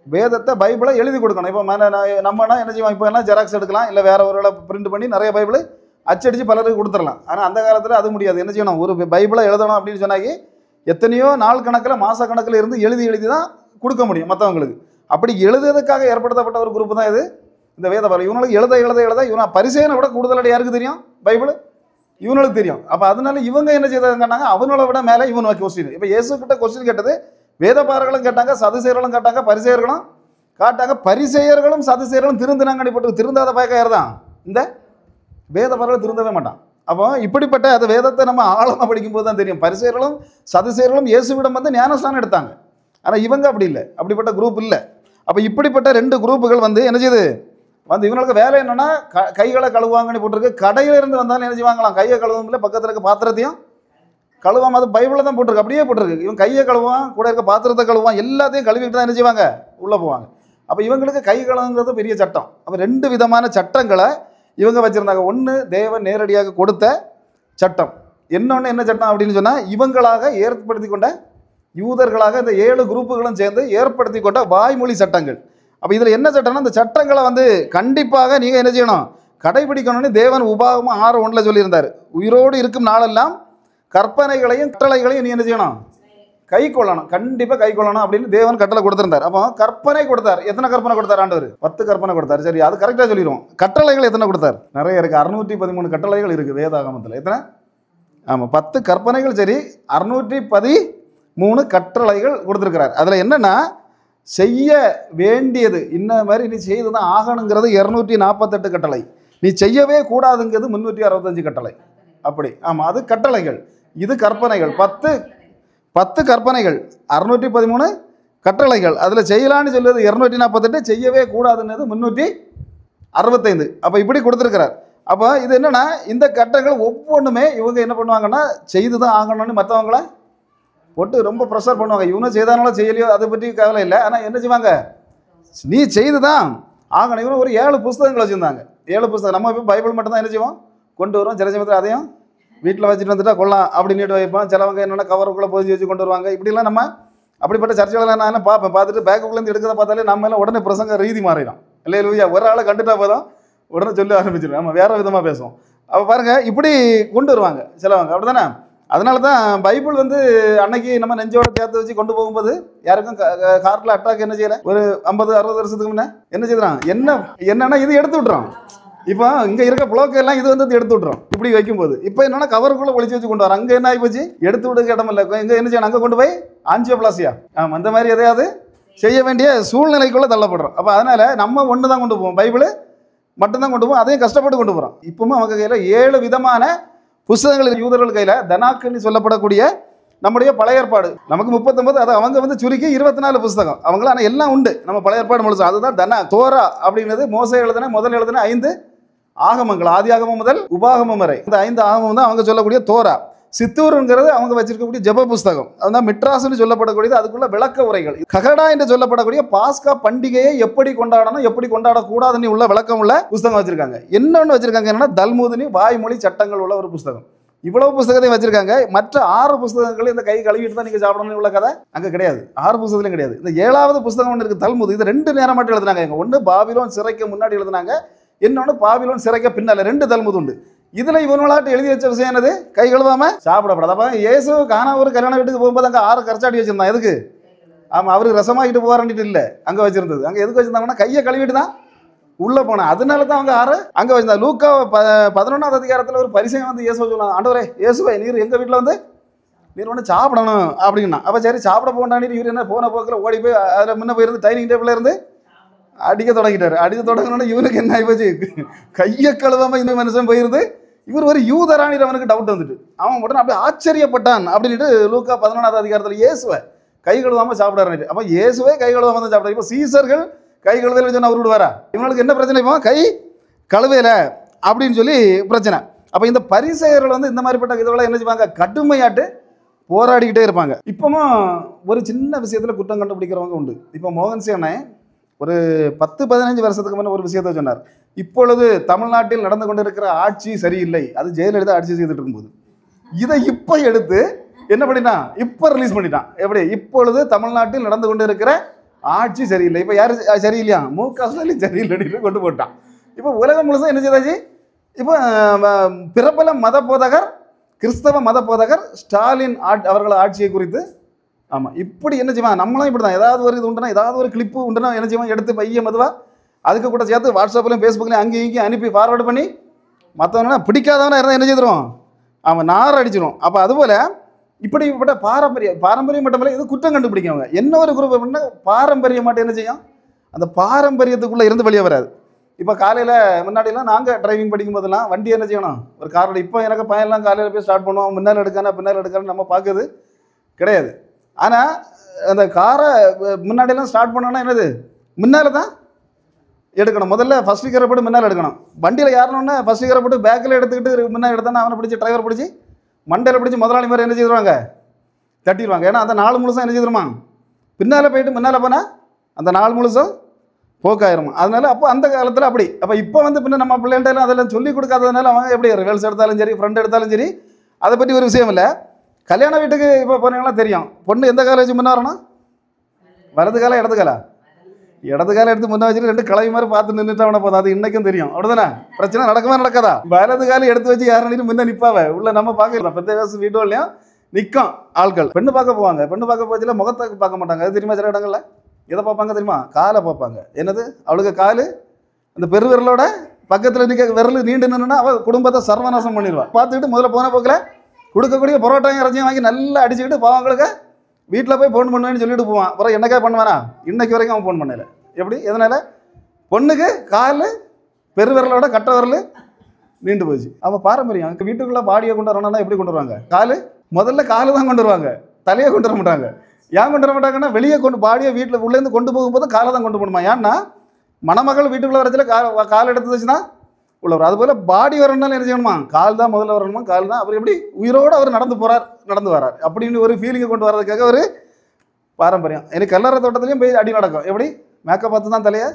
வேதத்தை, பைபிளை எழுதி கொடுக்கணும். இப்போ நம்மனா என்ன செய்வோம்? இப்போ எல்லாம் ஜெராக்ஸ் எடுக்கலாம், இல்லை வேற ஒரு பிரிண்ட் பண்ணி நிறைய பைபிள் அச்சடித்து பலருக்கு கொடுத்துடலாம். ஆனால் அந்த காலத்தில் அது முடியாது. என்ன செய்யணும்? ஒரு பைபிளை எழுதணும் அப்படின்னு சொன்னாக்கி எத்தனையோ நாள் கணக்கில், மாத கணக்கில் இருந்து எழுதி தான் கொடுக்க முடியும் மற்றவங்களுக்கு. அப்படி எழுதுறதுக்காக ஏற்படுத்தப்பட்ட ஒரு குரூப் தான் இது இந்த வேத பாரகர். இவங்களுக்கு எழுத இவனை பரிசேயனை விட கூடுதலாக யாருக்கு தெரியும்? பைபிள் இவனுக்கு தெரியும். அப்போ அதனால இவங்க என்ன செய்தாங்கன்னா அவங்கள விட மேலே இவன் கொஸ்டின். இப்போ இயேசு கிட்ட கொஸ்டின் கேட்டது வேத பாரகர்களும் கேட்டாங்க, சதுசேயர்களும் கேட்டாங்க, பரிசேயர்களும் காட்டாங்க. பரிசேயர்களும் சதுசேயர்களும் திருந்தினாங்கன்னு போட்டு திருந்தாத பயக்கம் யார் தான்? இந்த வேத பாரகர்கள் திருந்தவே மாட்டான். அப்போ இப்படிப்பட்ட அந்த வேதத்தை நம்ம ஆழமாக படிக்கும்போது தான் தெரியும், பரிசேயர்களும் சதுசேயர்களும் இயேசுவிடம் வந்து ஞானஸ்தானம் எடுத்தாங்க. ஆனால் இவங்க அப்படி இல்லை, அப்படிப்பட்ட குரூப் இல்லை. அப்போ இப்படிப்பட்ட 2 குரூப்புகள் வந்து என்ன செய்யுது? வந்து இவங்களுக்கு வேலை என்னென்னா கைகளை கழுவாங்கன்னு போட்டிருக்கு. கடையிலிருந்து வந்தாலும் என்ன செய்வாங்களாம்? கையை கழுவும்ல, பக்கத்தில் இருக்க பாத்திரத்தையும் கழுவாம. அது பைபிளில் தான் போட்டிருக்கு, அப்படியே போட்டிருக்கு. இவன் கையை கழுவான், கூட இருக்க பாத்திரத்தை கழுவான், எல்லாத்தையும் கழுவிட்டு தான் என்ன செய்வாங்க? உள்ளே போவாங்க. அப்போ இவங்களுக்கு கை கழுவுங்கிறது பெரிய சட்டம். அப்போ 2 விதமான சட்டங்களை இவங்க வச்சுருந்தாங்க. ஒன்று தேவன் நேரடியாக கொடுத்த சட்டம், இன்னொன்று என்ன சட்டம் அப்படின்னு சொன்னால் இவங்களாக ஏற்படுத்தி கொண்ட, யூதர்களாக இந்த 7 குரூப்புகளும் சேர்ந்து ஏற்படுத்தி கொண்ட வாய்மொழி சட்டங்கள். அப்போ இதில் என்ன சட்டம்னா, இந்த சட்டங்களை வந்து கண்டிப்பாக நீங்கள் என்ன செய்யணும்? கடைபிடிக்கணும்னு தேவன் உபாகமம் 6:1 சொல்லியிருந்தார். உயிரோடு இருக்கும் நாளெல்லாம் கற்பனைகளையும் கட்டளைகளையும் நீ என்ன செய்யணும்? கை கொள்ளணும், கண்டிப்பாக கை கொள்ளணும் அப்படின்னு தேவன் கட்டளை கொடுத்துருந்தார். அப்போ கற்பனை கொடுத்தார். எத்தனை கற்பனை கொடுத்தார் ஆண்டவர்? 10 கற்பனை கொடுத்தார். சரி, அது கரெக்டாக சொல்லிடுவோம். கட்டளைகள் எத்தனை கொடுத்தார்? நிறைய இருக்குது. 613 கட்டளைகள் இருக்குது வேதாகமத்தில். எத்தனை? ஆமாம், 10 கற்பனைகள். சரி, 613 கட்டளைகள் கொடுத்துருக்கிறார். அதில் என்னென்னா, செய்ய வேண்டியது இன்ன மாதிரி நீ செய்து தான் ஆகணுங்கிறது 248 கட்டளை. நீ செய்யவே கூடாதுங்கிறது 365 கட்டளை. அப்படி. ஆமாம், அது கட்டளைகள், இது கற்பனைகள். 10 கற்பனைகள், 613 கட்டளைகள். அதில் செய்யலான்னு சொல்லுவது 248, செய்யவே கூடாதுங்கிறது 365. அப்போ இப்படி கொடுத்துருக்கிறார். அப்போ இது என்னென்னா, இந்த கட்டளைகள் ஒவ்வொன்றுமே இவங்க என்ன பண்ணுவாங்கன்னா, செய்து தான் ஆகணும்னு மற்றவங்கள போட்டு ரொம்ப ப்ரெஷர் பண்ணுவாங்க. இவனும் செய்தானாலும் செய்யலையோ அதை பற்றி கவலை இல்லை. ஆனால் என்ன செய்வாங்க? நீ செய்து தான் ஆகணும். இவனும் ஒரு 7 புஸ்தகங்கள் வச்சுருந்தாங்க. 7 புஸ்தகம். நம்ம இப்போ பைபிள் மட்டும்தான் என்ன செய்வோம்? கொண்டு வரோம். சில சமயத்தில் அதையும் வீட்டில் வச்சுட்டு வந்துட்டா கொள்ளலாம் அப்படின்னு வைப்போம். சிலவங்க என்னென்னா கவருக்குள்ளே பொதிச்சு வச்சு கொண்டு வருவாங்க. இப்படிலாம் நம்ம அப்படிப்பட்ட சர்ச்சைகளை நான் பார்ப்பேன். பார்த்துட்டு பேக்குக்குள்ளேருந்து எடுக்கிறத பார்த்தாலே நம்ம எல்லாம் உடனே பிரசங்க ரீதி மாறிடும். இல்லை இல்லையா? ஒரு ஆளை கண்டுட்டா போதும் உடனே சொல்லி ஆரம்பிச்சிடும். நம்ம வேறு விதமாக பேசுவோம். அப்போ பாருங்கள், இப்படி கொண்டு வருவாங்க சிலவங்க. அப்படி தானே? அதனால தான் பைபிள் வந்து அன்னைக்கு நம்ம நெஞ்சோட சேர்த்து வச்சு கொண்டு போகும்போது யாருக்கும் ஹார்ட்டில் அட்டாக் என்ன செய்யலை. ஒரு 50-60 வருஷத்துக்கு முன்னே என்ன செய்யறான்? என்னன்னா இது எடுத்து விட்டுறோம். இப்போ இங்கே இருக்க புளோக்கு எல்லாம் இது வந்து எடுத்து விட்டுறோம் இப்படி வைக்கும்போது. இப்போ என்னன்னா கவருக்குள்ளே ஒளிச்சு வச்சு கொண்டு வரோம். அங்கே என்ன ஆகி போச்சு? எடுத்து விடுக்க இடம் இல்லை. இங்கே என்ன செய்யணும்? அங்கே கொண்டு போய் ஆஞ்சியோபிளாஸ்டியா, அந்த மாதிரி எதையாவது செய்ய வேண்டிய சூழ்நிலைக்குள்ளே தள்ளப்படுறோம். அப்போ அதனால் நம்ம ஒன்று தான் கொண்டு போவோம், பைபிள் மட்டும்தான் கொண்டு போவோம். அதையும் கஷ்டப்பட்டு கொண்டு போகிறோம். இப்போவும் அவங்க கையில் 7 விதமான புஸ்தகங்கள், யூதர்கள் கையில் தனாக்குன்னு சொல்லப்படக்கூடிய நம்முடைய பழைய ஏற்பாடு நமக்கு 39, அது அவங்க வந்து சுருக்கி 24 புஸ்தகம் அவங்கள. ஆனால் எல்லாம் உண்டு நம்ம பழைய ஏற்பாடு முழுசு. அதுதான் தனா தோரா அப்படிங்கிறது. மோசே எழுதின முதல் 5 ஆகமங்கள், ஆதி ஆகமம் முதல் உபாகமம் வரை. இந்த 5 ஆகமம் தான் அவங்க சொல்லக்கூடிய தோரா. சித்தூருங்கிறது அவங்க வச்சிருக்கக்கூடிய ஜெப புஸ்தகம். அதுதான் மிட்ராஸ்ன்னு சொல்லப்படக்கூடியது. அதுக்குள்ள விளக்க உரைகள். ககடா என்று சொல்லப்படக்கூடிய பாஸ்கா பண்டிகையை எப்படி கொண்டாடணும், எப்படி கொண்டாடக்கூடாதுன்னு உள்ள விளக்கம் உள்ள புஸ்தகம் வச்சிருக்காங்க. இன்னொன்று வச்சிருக்காங்க என்னன்னா தல்முதுனி வாய்மொழி சட்டங்கள் உள்ள ஒரு புஸ்தகம். இவ்வளவு புஸ்தகத்தையும் வச்சிருக்காங்க. மற்ற 6 புஸ்தகங்கள் இந்த கை கழுவிட்டு தான் நீங்க சாப்பிடணும்னு உள்ள கதை அங்கே கிடையாது. 6 புஸ்தகத்திலும் கிடையாது. இந்த 7வது புஸ்தகம் ஒன்று இருக்கு, தல்முது. இது 2 நேரம் மட்டும் எழுதினாங்க. ஒன்று பாபிலோன் சிறைக்கு முன்னாடி எழுதினாங்க, இன்னொன்று பாபிலோன் சிறைக்க பின்னால. 2 தல்முது உண்டு. இதுல இவங்களாட்டு எழுதி வச்ச விஷயம் என்னது? கை கழுவாம சாப்பிடப்படாது. அப்ப இயேசு கானா ஒரு கல்யாண வீட்டுக்கு போகும்போது அங்கே 6 கரைச்சாடி வச்சிருந்தான். எதுக்கு? ஆமாம், அவருக்கு ரசமாகிட்டு போகிறான்ட்டு இல்லை அங்கே வச்சுருந்தது. அங்கே எதுக்கு வச்சுருந்தாங்கன்னா கையை கழுவிட்டு தான் உள்ளே போனேன். அதனால தான் அவங்க அங்கே வச்சிருந்தாங்க. லூக்கா 11ஆவது அதிகாரத்தில் ஒரு பரிசையம் வந்து இயேசுவை சொன்னாங்க, ஆண்டவரே இயேசுவை நீர் எங்கள் வீட்டில் வந்து நீர் ஒன்று சாப்பிடணும் அப்படின்னா. அப்போ சரி சாப்பிட போகண்டான்னு இவர் என்ன போன போக்கில் ஓடி போய் அதில் முன்ன போயிருந்து டைனிங் டேபிளில் இருந்து அடிக்க தொடங்கிட்டார். அடிக்க தொடங்கினோன்னா இவனுக்கு என்ன ஆகிப்போச்சு, கையை கழுவாமல் இந்த மனுஷன் போயிருந்து இவர் ஒரு யூதரானிட்டு அவனுக்கு டவுட் வந்துட்டு அவன் உடனே அப்படியே ஆச்சரியப்பட்டான் அப்படின்ட்டு லூக்கா 11ஆவது அதிகாரத்தில் இயேசுவை கை கழுவாமல் சாப்பிடாரு. அப்போ இயேசுவே கை கழுவாமல் தான் சாப்பிடாரு. இப்போ சீசர்கள் கை கழுவையில் சொன்னால் அவர் விடுவாரா? இவங்களுக்கு என்ன பிரச்சனை? இப்போ கை கழுவையில் அப்படின்னு சொல்லி பிரச்சனை. அப்போ இந்த பரிசேயர்கள் வந்து இந்த மாதிரிப்பட்ட இதெல்லாம் என்ன செய்வாங்க, கடுமையாட்டு போராடிக்கிட்டே இருப்பாங்க. இப்போவும் ஒரு சின்ன விஷயத்தில் குற்றம் கண்டுபிடிக்கிறவங்க உண்டு. இப்போ மோகன் சேனை ஒரு 10-15 வருஷத்துக்கு முன்னே ஒரு விஷயத்தை சொன்னார். இப்பொழுது தமிழ்நாட்டில் நடந்து கொண்டு இருக்கிற ஆட்சி சரியில்லை, அது ஜெயலலிதா ஆட்சி செய்துட்டு இருக்கும்போது. இதை இப்போ எடுத்து என்ன பண்ணிட்டான், இப்போ ரிலீஸ் பண்ணிட்டான். எப்படி, இப்பொழுது தமிழ்நாட்டில் நடந்து கொண்டு இருக்கிற ஆட்சி சரியில்லை. இப்போ யார் சரியில்லையா, மு.க. ஸ்டாலின் சரியில்லைன்னு கொண்டு போட்டான். இப்போ உலகம் முழுசும் என்ன செய்தாச்சு, இப்போ பிரபல மத போதகர், கிறிஸ்தவ மத போதகர் ஸ்டாலின் அவர்கள் ஆட்சியை குறித்து ஆமாம் இப்படி என்ன செய்வான், நம்மளும் இப்படி தான் ஏதாவது ஒரு இது உண்டுனா, ஏதாவது ஒரு கிளிப்பு உண்டுனா என்ன செய்வான், எடுத்து பைய மதுவா அதுக்கு கூட சேர்த்து வாட்ஸ்அப்லையும் ஃபேஸ்புக்லையும் அங்கேயும் இங்கேயும் அனுப்பி ஃபார்வர்டு பண்ணி மற்றவனா பிடிக்காதவனா இருந்தால் என்ன செய்திருவோம், அவன் நார் அடிச்சிடும். அப்போ அதுபோல் இப்படிப்பட்ட பாரம்பரியம் மட்டும் இது குற்றம் கண்டுபிடிக்கவங்க என்ன ஒரு குரூப் அப்படின்னா பாரம்பரியம் மட்டும் என்ன செய்யும், அந்த பாரம்பரியத்துக்குள்ளே இருந்து வெளியே வராது. இப்போ காலையில் முன்னாடிலாம் நாங்கள் டிரைவிங் படிக்கும் போதெல்லாம் வண்டி என்ன செய்யணும், ஒரு காரோட இப்போ எனக்கு பையன்லாம் காலையில் போய் ஸ்டார்ட் பண்ணுவோம், முன்னால் எடுக்கான்னு நம்ம பார்க்குறது கிடையாது. ஆனால் அந்த காரை முன்னாடியெல்லாம் ஸ்டார்ட் பண்ணோன்னா என்னது, முன்னால் தான் எடுக்கணும். முதல்ல ஃபஸ்ட்டு கியரை போட்டு முன்னால் எடுக்கணும். வண்டியில் யாருனோன்னா ஃபஸ்ட்டு கியரை போட்டு பேக்கில் எடுத்துக்கிட்டு முன்னாடி எடுத்தானே அவனை பிடிச்சி டிரைவர் பிடிச்சி மண்டையில் பிடிச்சி முதலாளி மாதிரி என்ன செய்வாங்க, தட்டிடுவாங்க. ஏன்னா அந்த நாள் முழுசும் என்ன செய்திருமா, பின்னால் போயிட்டு முன்னால் போனால் அந்த நாள் முழுசும் போக்காயிருமா. அதனால அப்போ அந்த காலத்தில் அப்படி. அப்போ இப்போ வந்து பின்ன நம்ம பிள்ளைகள்டெல்லாம் அதெல்லாம் சொல்லிக் கொடுக்காததுனால அவங்க எப்படி ரிவல்ஸ் எடுத்தாலும் சரி, ஃப்ரெண்ட் எடுத்தாலும் சரி, அதை பற்றி ஒரு விஷயம் இல்லை. கல்யாண வீட்டுக்கு இப்போ போனீங்கன்னா தெரியும், பொண்ணு எந்த காலம் வச்சு முன்னே வரணும், வலது காலம் இடது காலம், இடது காலம் எடுத்து முன்னே வச்சுட்டு 2 கிளவி மாதிரி பார்த்து நின்றுட்டு அவனை போதும். அது இன்னைக்கும் தெரியும். அப்படிதானே பிரச்சனை நடக்குமா நடக்காதா, வலது காலம் எடுத்து வச்சு யாரும் முன்னே நிற்பாவ உள்ள நம்ம பார்க்கலாம். பெந்த வீட்டுலையும் நிற்கும் ஆட்கள். பெண்ணு பார்க்க போவாங்க, பெண்ணு பார்க்க போச்சுல முகத்தை பார்க்க மாட்டாங்க. அது தெரியுமா, சில இடங்கள்ல எதை பார்ப்பாங்க தெரியுமா, காலை பார்ப்பாங்க. என்னது, அவளுக்கு காலு அந்த பெருவிரலோட பக்கத்தில் நிற்க விரல் நீண்டு நின்றுனா அவள் குடும்பத்தை சர்வநாசம் பண்ணிடுவாள். பார்த்துக்கிட்டு முதல்ல போன போக்கில் கொடுக்கக்கூடிய பரோட்டாயும் இறச்சியும் வாங்கி நல்லா அடிச்சுக்கிட்டு பாவங்களுக்கு வீட்டில் போய் ஃபோன் பண்ணுவேன்னு சொல்லிட்டு போவான். அப்புறம் என்னக்கா பண்ணுவானா, இன்னைக்கு வரைக்கும் அவன் ஃபோன் பண்ணல. எப்படி, எதனால், பொண்ணுக்கு கால் பெருவிரலோட கட்ட விரல் நீண்டு போச்சு. அவள் பாரம்பரியம். வீட்டுக்குள்ளே பாடியை கொண்டு வரணும்னா எப்படி கொண்டு வருவாங்க, முதல்ல காலு தான் கொண்டு வருவாங்க, தலையை கொண்டு வர மாட்டாங்க. ஏன் கொண்டு வர மாட்டாங்கன்னா வெளியே கொண்டு பாடியை வீட்டில் உள்ளேருந்து கொண்டு போகும்போது காலை தான் கொண்டு போகணுமா. ஏன்னா மணமகள் வீட்டுக்குள்ளே வரச்சில கால் எடுத்து வச்சுன்னா உள்ள வரும். அதுபோல் பாடி வரணும்னாலும் என்ன செய்யணுமா, கால் தான் முதல்ல வரணுமா, கால் தான். அவர் எப்படி உயிரோடு அவர் நடந்து வரார் அப்படின்னு ஒரு ஃபீலிங்கை கொண்டு வரதுக்காக ஒரு பாரம்பரியம். எனக்கு கல்லறை தோட்டத்துலேயும் போய் அடி நடக்கும். எப்படி, மேக்கப் பார்த்து தான் தலையை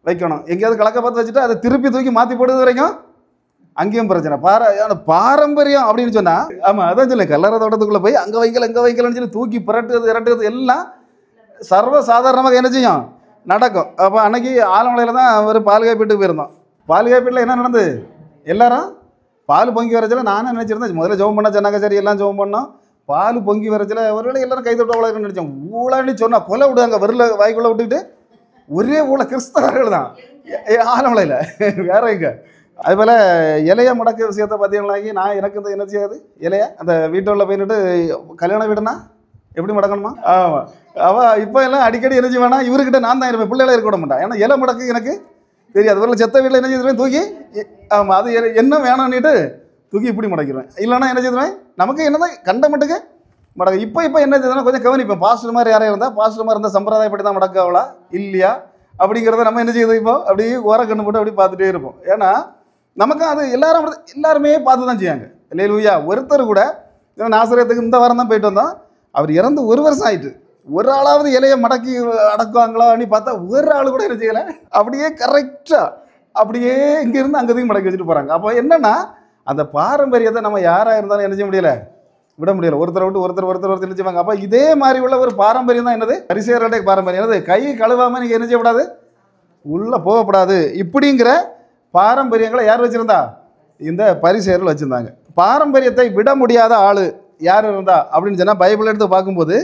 வைக்கணும், எங்கேயாவது கலக்க பார்த்து வச்சுட்டு அதை திருப்பி தூக்கி மாற்றி போடுறது வரைக்கும் அங்கேயும் பிரச்சனை. பாரம்பரியம் அப்படின்னு சொன்னால் ஆமாம் அதான் சொல்லுங்க, கல்லறை தோட்டத்துக்குள்ளே போய் அங்கே வைக்கலன்னு சொல்லி தூக்கி இறட்டுறது எல்லாம் சர்வசாதாரணமாக என்ன செய்யும் நடக்கும். அப்போ அன்னைக்கு ஆலமலையில் தான் ஒரு பால்காப்பீட்டுக்கு போயிருந்தோம். பால்காப்பீட்டில் என்ன நடந்தது, எல்லாரும் பால் பொங்கி வரச்சில நானும் நினச்சிருந்தேன், முதல்ல ஜெபம் பண்ண சொன்னாங்க, சரி எல்லாம் ஜெபம் பண்ணோம். பால் பொங்கி வரச்சில ஒருவேளை எல்லாரும் கை தொட்ட உலகம் நினச்சோம். ஊழான்னு சொன்னால் கொலை விடுவாங்க, வரல வாய்க்குள்ளே விட்டுக்கிட்டு ஒரே ஊழ கிறிஸ்தவர்கள் தான் ஆலமலையில் வேற எங்கே. அதுபோல் இலைய முடக்க விஷயத்தை பார்த்தீங்கன்னாக்கி நான் எனக்கு இந்த என்ன செய்யாது, இலைய அந்த வீட்டுள்ள போயிட்டு கல்யாண வீடுனா எப்படி முடக்கணுமா. ஆமாம் அவள் இப்போ எல்லாம் அடிக்கடி என்ன செய்வேனா, இவர்கிட்ட நான் தான் இருப்பேன், பிள்ளைகளை இருக்க விட மாட்டேன். ஏன்னா இலை முடக்கு எனக்கு தெரியாது. வரல செத்த வீட்டில் என்ன செய்திருவேன், தூக்கி ஆமாம் அது என்ன வேணும்னுட்டு தூக்கி இப்படி முடக்கிடுவேன். இல்லைன்னா என்ன செய்திருவேன், நமக்கு என்னதான் கண்ட மட்டுக்கு முடக்க. இப்போ என்ன செய்யணும், கொஞ்சம் கவனிப்பேன். பாஸ்டர் மாதிரி யாரையும் இருந்தால் பாஸ்டர் மாதிரி இருந்தால் சம்பிரதாயப்படி தான் முடக்க அவளா இல்லையா அப்படிங்கிறத நம்ம என்ன செய்யுது, இப்போ அப்படியே ஓர கண்ணு போட்டு அப்படி பார்த்துட்டே இருப்போம். ஏன்னா நமக்கு அது எல்லாருமே பார்த்து தான் செய்யாங்க. இல்லையா, ஒருத்தர் கூட நாசரேத்துக்கு இந்த வாரம் தான் போயிட்டு வந்தோம், அவர் இறந்து 1 வருஷம் ஆயிட்டு. ஒரு ஆளாவது இலையை மடக்கி அடக்குவாங்களான்னு பார்த்தா ஒரு ஆள் கூட என்ன செய்யலை. அப்படியே கரெக்டாக அப்படியே இங்கேருந்து அங்கேயும் மடக்கி வச்சுட்டு போகிறாங்க. அப்போ என்னென்னா அந்த பாரம்பரியத்தை நம்ம யாராக இருந்தாலும் என்ன செய்ய முடியலை, விட முடியலை. ஒருத்தரை விட்டு ஒருத்தர் என்ன செய்வாங்க. அப்போ இதே மாதிரி உள்ள ஒரு பாரம்பரியம் தான் என்னது, பரிசேயர்களுடைய பாரம்பரியம். என்னது, கை கழுவாமல் நீங்கள் என்ன செய்யக்கூடாது, உள்ளே போகக்கூடாது. இப்படிங்கிற பாரம்பரியங்களை யார் வச்சுருந்தா, இந்த பரிசேயர்கள் வச்சுருந்தாங்க. பாரம்பரியத்தை விட முடியாத ஆள் யார் இருந்தா அப்படின்னு சொன்னால் பைபிள் எடுத்து பார்க்கும்போது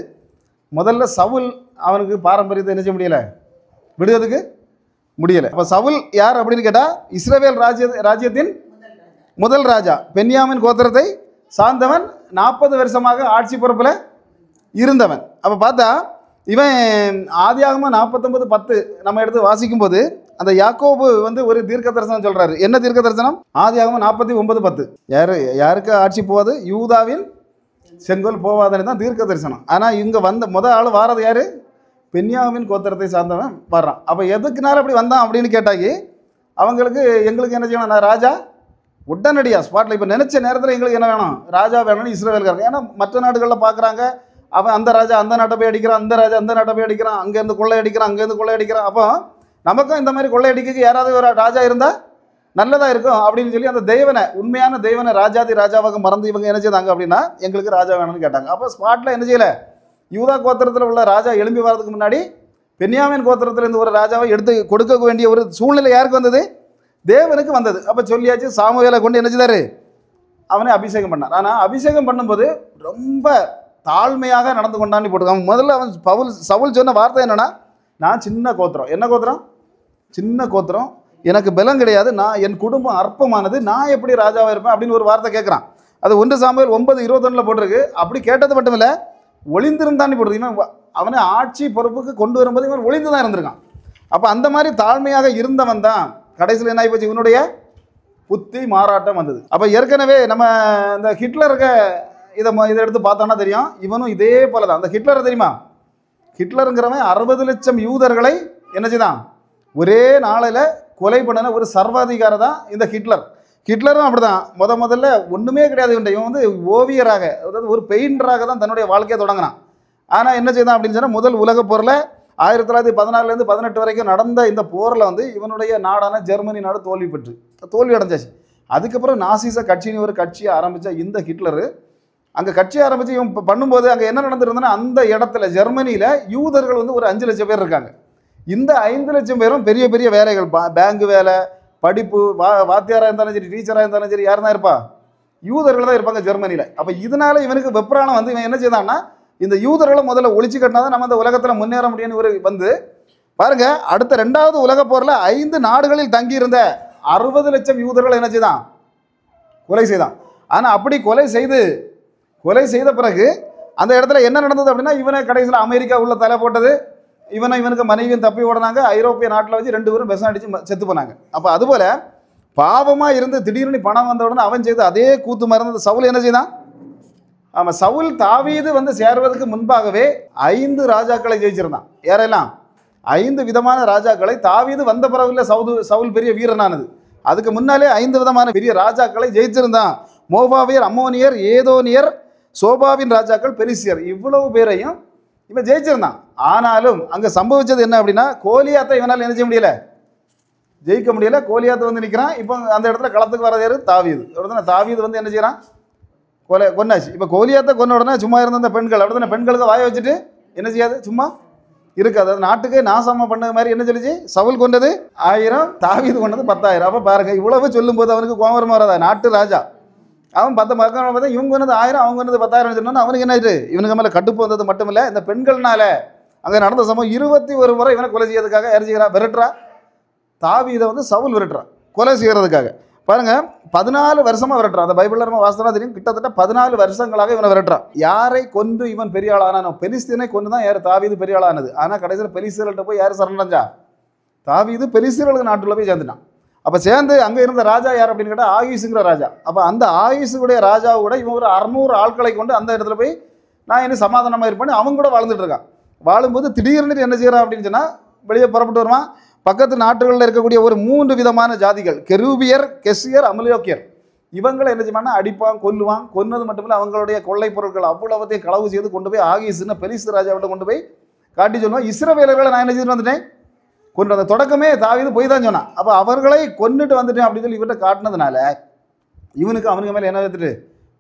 முதல்ல சவுல் அவனுக்கு பாரம்பரியத்தை என்ன செய்ய முடியலை, விடுவதுக்கு முடியலை. அப்போ சவுல் யார் அப்படின்னு கேட்டால் இஸ்ரவேல் ராஜ்யத்தின் முதல் ராஜா, பென்யாமின் கோத்திரத்தை சார்ந்தவன், 40 வருஷமாக ஆட்சி பொறுப்பில் இருந்தவன். அப்போ பார்த்தா இவன் ஆதியாகமம் 49:10 நம்ம எடுத்து வாசிக்கும்போது அந்த யாக்கோபு வந்து ஒரு தீர்க்க தரிசனம் சொல்கிறாரு. என்ன தீர்க்க தரிசனம்? ஆதியாகமம் 49:10 யாருக்கு ஆட்சி போகாது, யூதாவின் செங்கோல் போவாதுன்னு தான் தீர்க்க தரிசனம். ஆனால் இங்கே வந்த ஆள் வாரது யார்? பென்யாமின் கோத்திரத்தை சார்ந்தவன் வர்றான். அப்போ எதுக்குனால அப்படி வந்தான் அப்படின்னு கேட்டாக்கி எங்களுக்கு என்ன செய்யணும், நான் ராஜா உடனடியாக ஸ்பாட்டில் இப்போ நினச்ச நேரத்தில் எங்களுக்கு என்ன வேணும், ராஜா வேணும்னு இஸ்ரவேல்காரங்க. ஏன்னா மற்ற நாடுகளில் பார்க்குறாங்க, அவன் அந்த ராஜா அந்த நாட்டை போய் அடிக்கிறான், அந்த ராஜா அந்த நாட்டை போய் அடிக்கிறான், அங்கேருந்து கொள்ளை அடிக்கிறான், அங்கேருந்து கொள்ளை அடிக்கிறான். அப்போ நமக்கும் இந்த மாதிரி கொள்ளை அடிக்க யாராவது ஒரு ராஜா இருந்தால் நல்லதாக இருக்கும் அப்படின்னு சொல்லி அந்த தெய்வனை, உண்மையான தெய்வனை ராஜாவாக மறந்து இவங்க என்ன செய்தாங்க அப்படின்னா எங்களுக்கு ராஜா வேணும்னு கேட்டாங்க. அப்போ ஸ்பாட்டில் என்ன செய்யலை, யூதா கோத்திரத்தில் உள்ள ராஜா எழும்பி வர்றதுக்கு முன்னாடி பென்யாமின் கோத்திரத்திலேருந்து ஒரு ராஜாவை எடுத்து கொடுக்க வேண்டிய ஒரு சூழ்நிலை யாருக்கு வந்தது? தேவனுக்கு வந்தது. அப்போ சொல்லியாச்சு, சாமுவேலை கொண்டு என்ன செய்தார், அவனை அபிஷேகம் பண்ணார். ஆனால் அபிஷேகம் பண்ணும்போது ரொம்ப தாழ்மையாக நடந்து கொண்டான்னு போட்டுருக்கான். முதல்ல சவுல் சொன்ன வார்த்தை என்னென்னா, நான் சின்ன கோத்திரம். என்ன கோத்திரம்? சின்ன கோத்திரம், எனக்கு பலம் கிடையாது, நான் என் குடும்பம் அற்பமானது, நான் எப்படி ராஜாவாக இருப்பேன் அப்படின்னு ஒரு வார்த்தை கேட்குறான். அது 1 சாமுவேல் 9:21 போட்டிருக்கு. அப்படி கேட்டது மட்டும் இல்லை, ஒளிந்திருந்தான்னு போடுறது. இவன் அவனை ஆட்சி பொறுப்புக்கு கொண்டு வரும்போது இவன் ஒளிந்து தான் இருந்திருக்கான். அப்போ அந்த மாதிரி தாழ்மையாக இருந்தவன் தான் கடைசியில் என்ன ஆகிப்போச்சு, இவனுடைய புத்தி மாறாட்டம் வந்தது. அப்போ ஏற்கனவே நம்ம இந்த ஹிட்லருக்கு இதை எடுத்து பார்த்தோன்னா தெரியும், இவனும் இதே போல தான். அந்த ஹிட்லரை தெரியுமா? ஹிட்லருங்கிறவன் 60 லட்சம் யூதர்களை என்ன செய்தான், ஒரே நாளில் கொலை பண்ணின ஒரு சர்வாதிகார தான் இந்த ஹிட்லரும் அப்படி தான். முதல்ல ஒன்றுமே கிடையாது இவன் வந்து ஓவியராக, அதாவது ஒரு பெயிண்டராக தான் தன்னுடைய வாழ்க்கையை தொடங்கினான். ஆனால் என்ன செய்தான் அப்படின்னு சொன்னால், முதல் உலகப் போரில் 1914 18 வரைக்கும் நடந்த இந்த போரில் வந்து இவனுடைய நாடான ஜெர்மனி நாடு தோல்வி அடைஞ்சாச்சு. அதுக்கப்புறம் நாசிச கட்சின்னு ஒரு கட்சியை ஆரம்பித்த இந்த ஹிட்லரு அங்கே கட்சி ஆரம்பித்து இவன் பண்ணும்போது அங்கே என்ன நடந்துருந்ததுன்னா, அந்த இடத்துல ஜெர்மனியில் யூதர்கள் வந்து ஒரு 5 லட்சம் பேர் இருக்காங்க. இந்த 5 லட்சம் பேரும் பெரிய பெரிய வேலைகள், பேங்க் வேலை, படிப்பு, வாத்தியாராக இருந்தாலும் சரி, டீச்சராக இருந்தாலும் சரி, யார் தான் இருப்பா? யூதர்கள் தான் இருப்பாங்க ஜெர்மனியில். அப்போ இதனால இவனுக்கு வெப்ராணம் வந்து இவன் என்ன செய்தான்னா, இந்த யூதர்களை முதல்ல ஒழிச்சு கட்டினா தான் நம்ம இந்த உலகத்தில் முன்னேற முடியும்னு ஒரு வந்து பாருங்க. அடுத்த 2வது உலகப் போரில் 5 நாடுகளில் தங்கியிருந்த 60 லட்சம் யூதர்கள் என்ன செய்தான், கொலை செய்தான். ஆனால் அப்படி கொலை செய்த பிறகு அந்த இடத்துல என்ன நடந்தது அப்படின்னா, இவனை கடைசியில் அமெரிக்கா உள்ள தலை போட்டது, இவனுக்கு மனைவியும் தப்பி ஓடினாங்க, ஐரோப்பிய நாட்டில் வச்சு 2 பேரும் விஷம் அடித்து செத்து போனாங்க. அப்போ அதுபோல் பாவமாக இருந்து திடீர்னு பணம் வந்த உடனே அவன் செய்து அதே கூத்து மறந்து சவுல் என்ன செய்தான், ஆமாம், சவுல் தாவீது வந்து சேர்வதற்கு முன்பாகவே 5 ராஜாக்களை ஜெயிச்சிருந்தான். யாரெல்லாம்? 5 விதமான ராஜாக்களை. தாவீது வந்த பிறகு சவுல் பெரிய வீரனானது, அதுக்கு முன்னாலே 5 விதமான பெரிய ராஜாக்களை ஜெயிச்சிருந்தான். மோவாவியர், அம்மோனியர், ஏதோனியர், சோபாவின் ராஜாக்கள், பெரிசியர், இவ்வளவு பேரையும் இவன் ஜெயிச்சிருந்தான். ஆனாலும் அங்கே சம்பவிச்சது என்ன அப்படின்னா, கோலியாத்தை இவனால் என்ன செய்ய முடியல, ஜெயிக்க முடியல. கோலியாத்தை வந்து நிற்கிறான். இப்போ அந்த இடத்துல களத்துக்கு வர யாரு? தாவீது. தாவீது வந்து என்ன செய்யறான், கொன்னாச்சு. இப்போ கோலியாத்தை கொன்ன உடனே சும்மா இருந்த அந்த பெண்கள் அப்படின்னா பெண்களுக்கு வாய வச்சுட்டு என்ன செய்யாது, சும்மா இருக்காது. அது நாட்டுக்கு நாசமா பண்ணது மாதிரி என்ன சொல்லிச்சு, சவுல் கொண்டது 1000, தாவீது கொண்டது 10,000. அப்போ பாருங்க, இவ்வளவு சொல்லும் போது அவனுக்கு கோபம் வராதா? நாட்டு ராஜா அவன் 10 மக்கள் பார்த்தா இவங்க கொண்டது 1000, அவங்க கொண்டது 10,000 சொன்னா அவனுக்கு என்ன ஆயிட்டு, இவனுக்கு மேலே கடுப்பு வந்தது மட்டும் இல்லை, இந்த பெண்கள்னால அங்கே நடந்த சம்பவம் 21 முறை இவனை கொலை செய்யறதுக்காக யார் செய்கிறா, விரட்டுறா. தாவீதை வந்து சவுல் விரட்டுறா கொலை செய்யறதுக்காக. பாருங்க, 14 வருஷமா விரட்டுறான். அந்த பைபிளில் நம்ம வாசனா தெரியும், கிட்டத்தட்ட 14 வருஷங்களாக இவனை விரட்டுறான். யாரை கொண்டு இவன் பெரிய ஆளான, பெலிஸ்தீனை கொண்டு தான் யார் தாவீது பெரிய ஆளானது. ஆனால் கடைசியில் பெலிஸ்தீர்கள்ட்ட போய் யார் சரணடைஞ்சா, தாவீது பெலிஸ்தீர்களுக்கு நாட்டுல போய் சேர்ந்துட்டான். அப்போ சேர்ந்து அங்கே இருந்த ராஜா யார் அப்படின்னு கேட்டால் ஆகீஸுங்கிற ராஜா. அப்போ அந்த ஆகீஸுடைய ராஜாவோட இவன் ஒரு 600 ஆட்களை கொண்டு அந்த இடத்துல போய் நான் இன்னும் சமாதானமாக இருப்பேன்னு அவங்க கூட வாழ்ந்துட்டு இருக்கான். வாழும்போது திடீர்னு என்ன செய்கிறான் அப்படின்னு சொன்னால், வெளியே புறப்பட்டு வருவான். பக்கத்து நாட்டுகளில் இருக்கக்கூடிய ஒரு 3 விதமான ஜாதிகள், கெரூபியர், கெசியர், அமலியோக்கியர், இவங்களை என்ன செய்வான்னா அடிப்பான், கொல்லுவான். கொன்னது மட்டுமில்லை, அவங்களுடைய கொள்ளை பொருட்கள் அவ்வளவத்தையும் களவு செய்து கொண்டு போய் ஆகீஸ்ன்னு பெலிஸ்து ராஜாவிட்ட கொண்டு போய் காட்டி சொல்லுவான், இஸ்ரவேலர்களை நான் என்ன செய்துட்டு வந்துட்டேன், கொண்டு அந்த தொடக்கமே தாவீது போய் தான் சொன்னான். அப்போ அவர்களை கொன்னுட்டு வந்துட்டேன் அப்படின்னு சொல்லி இவர்கிட்ட காட்டினதுனால அவனுக்கு மேலே என்ன எடுத்துட்டு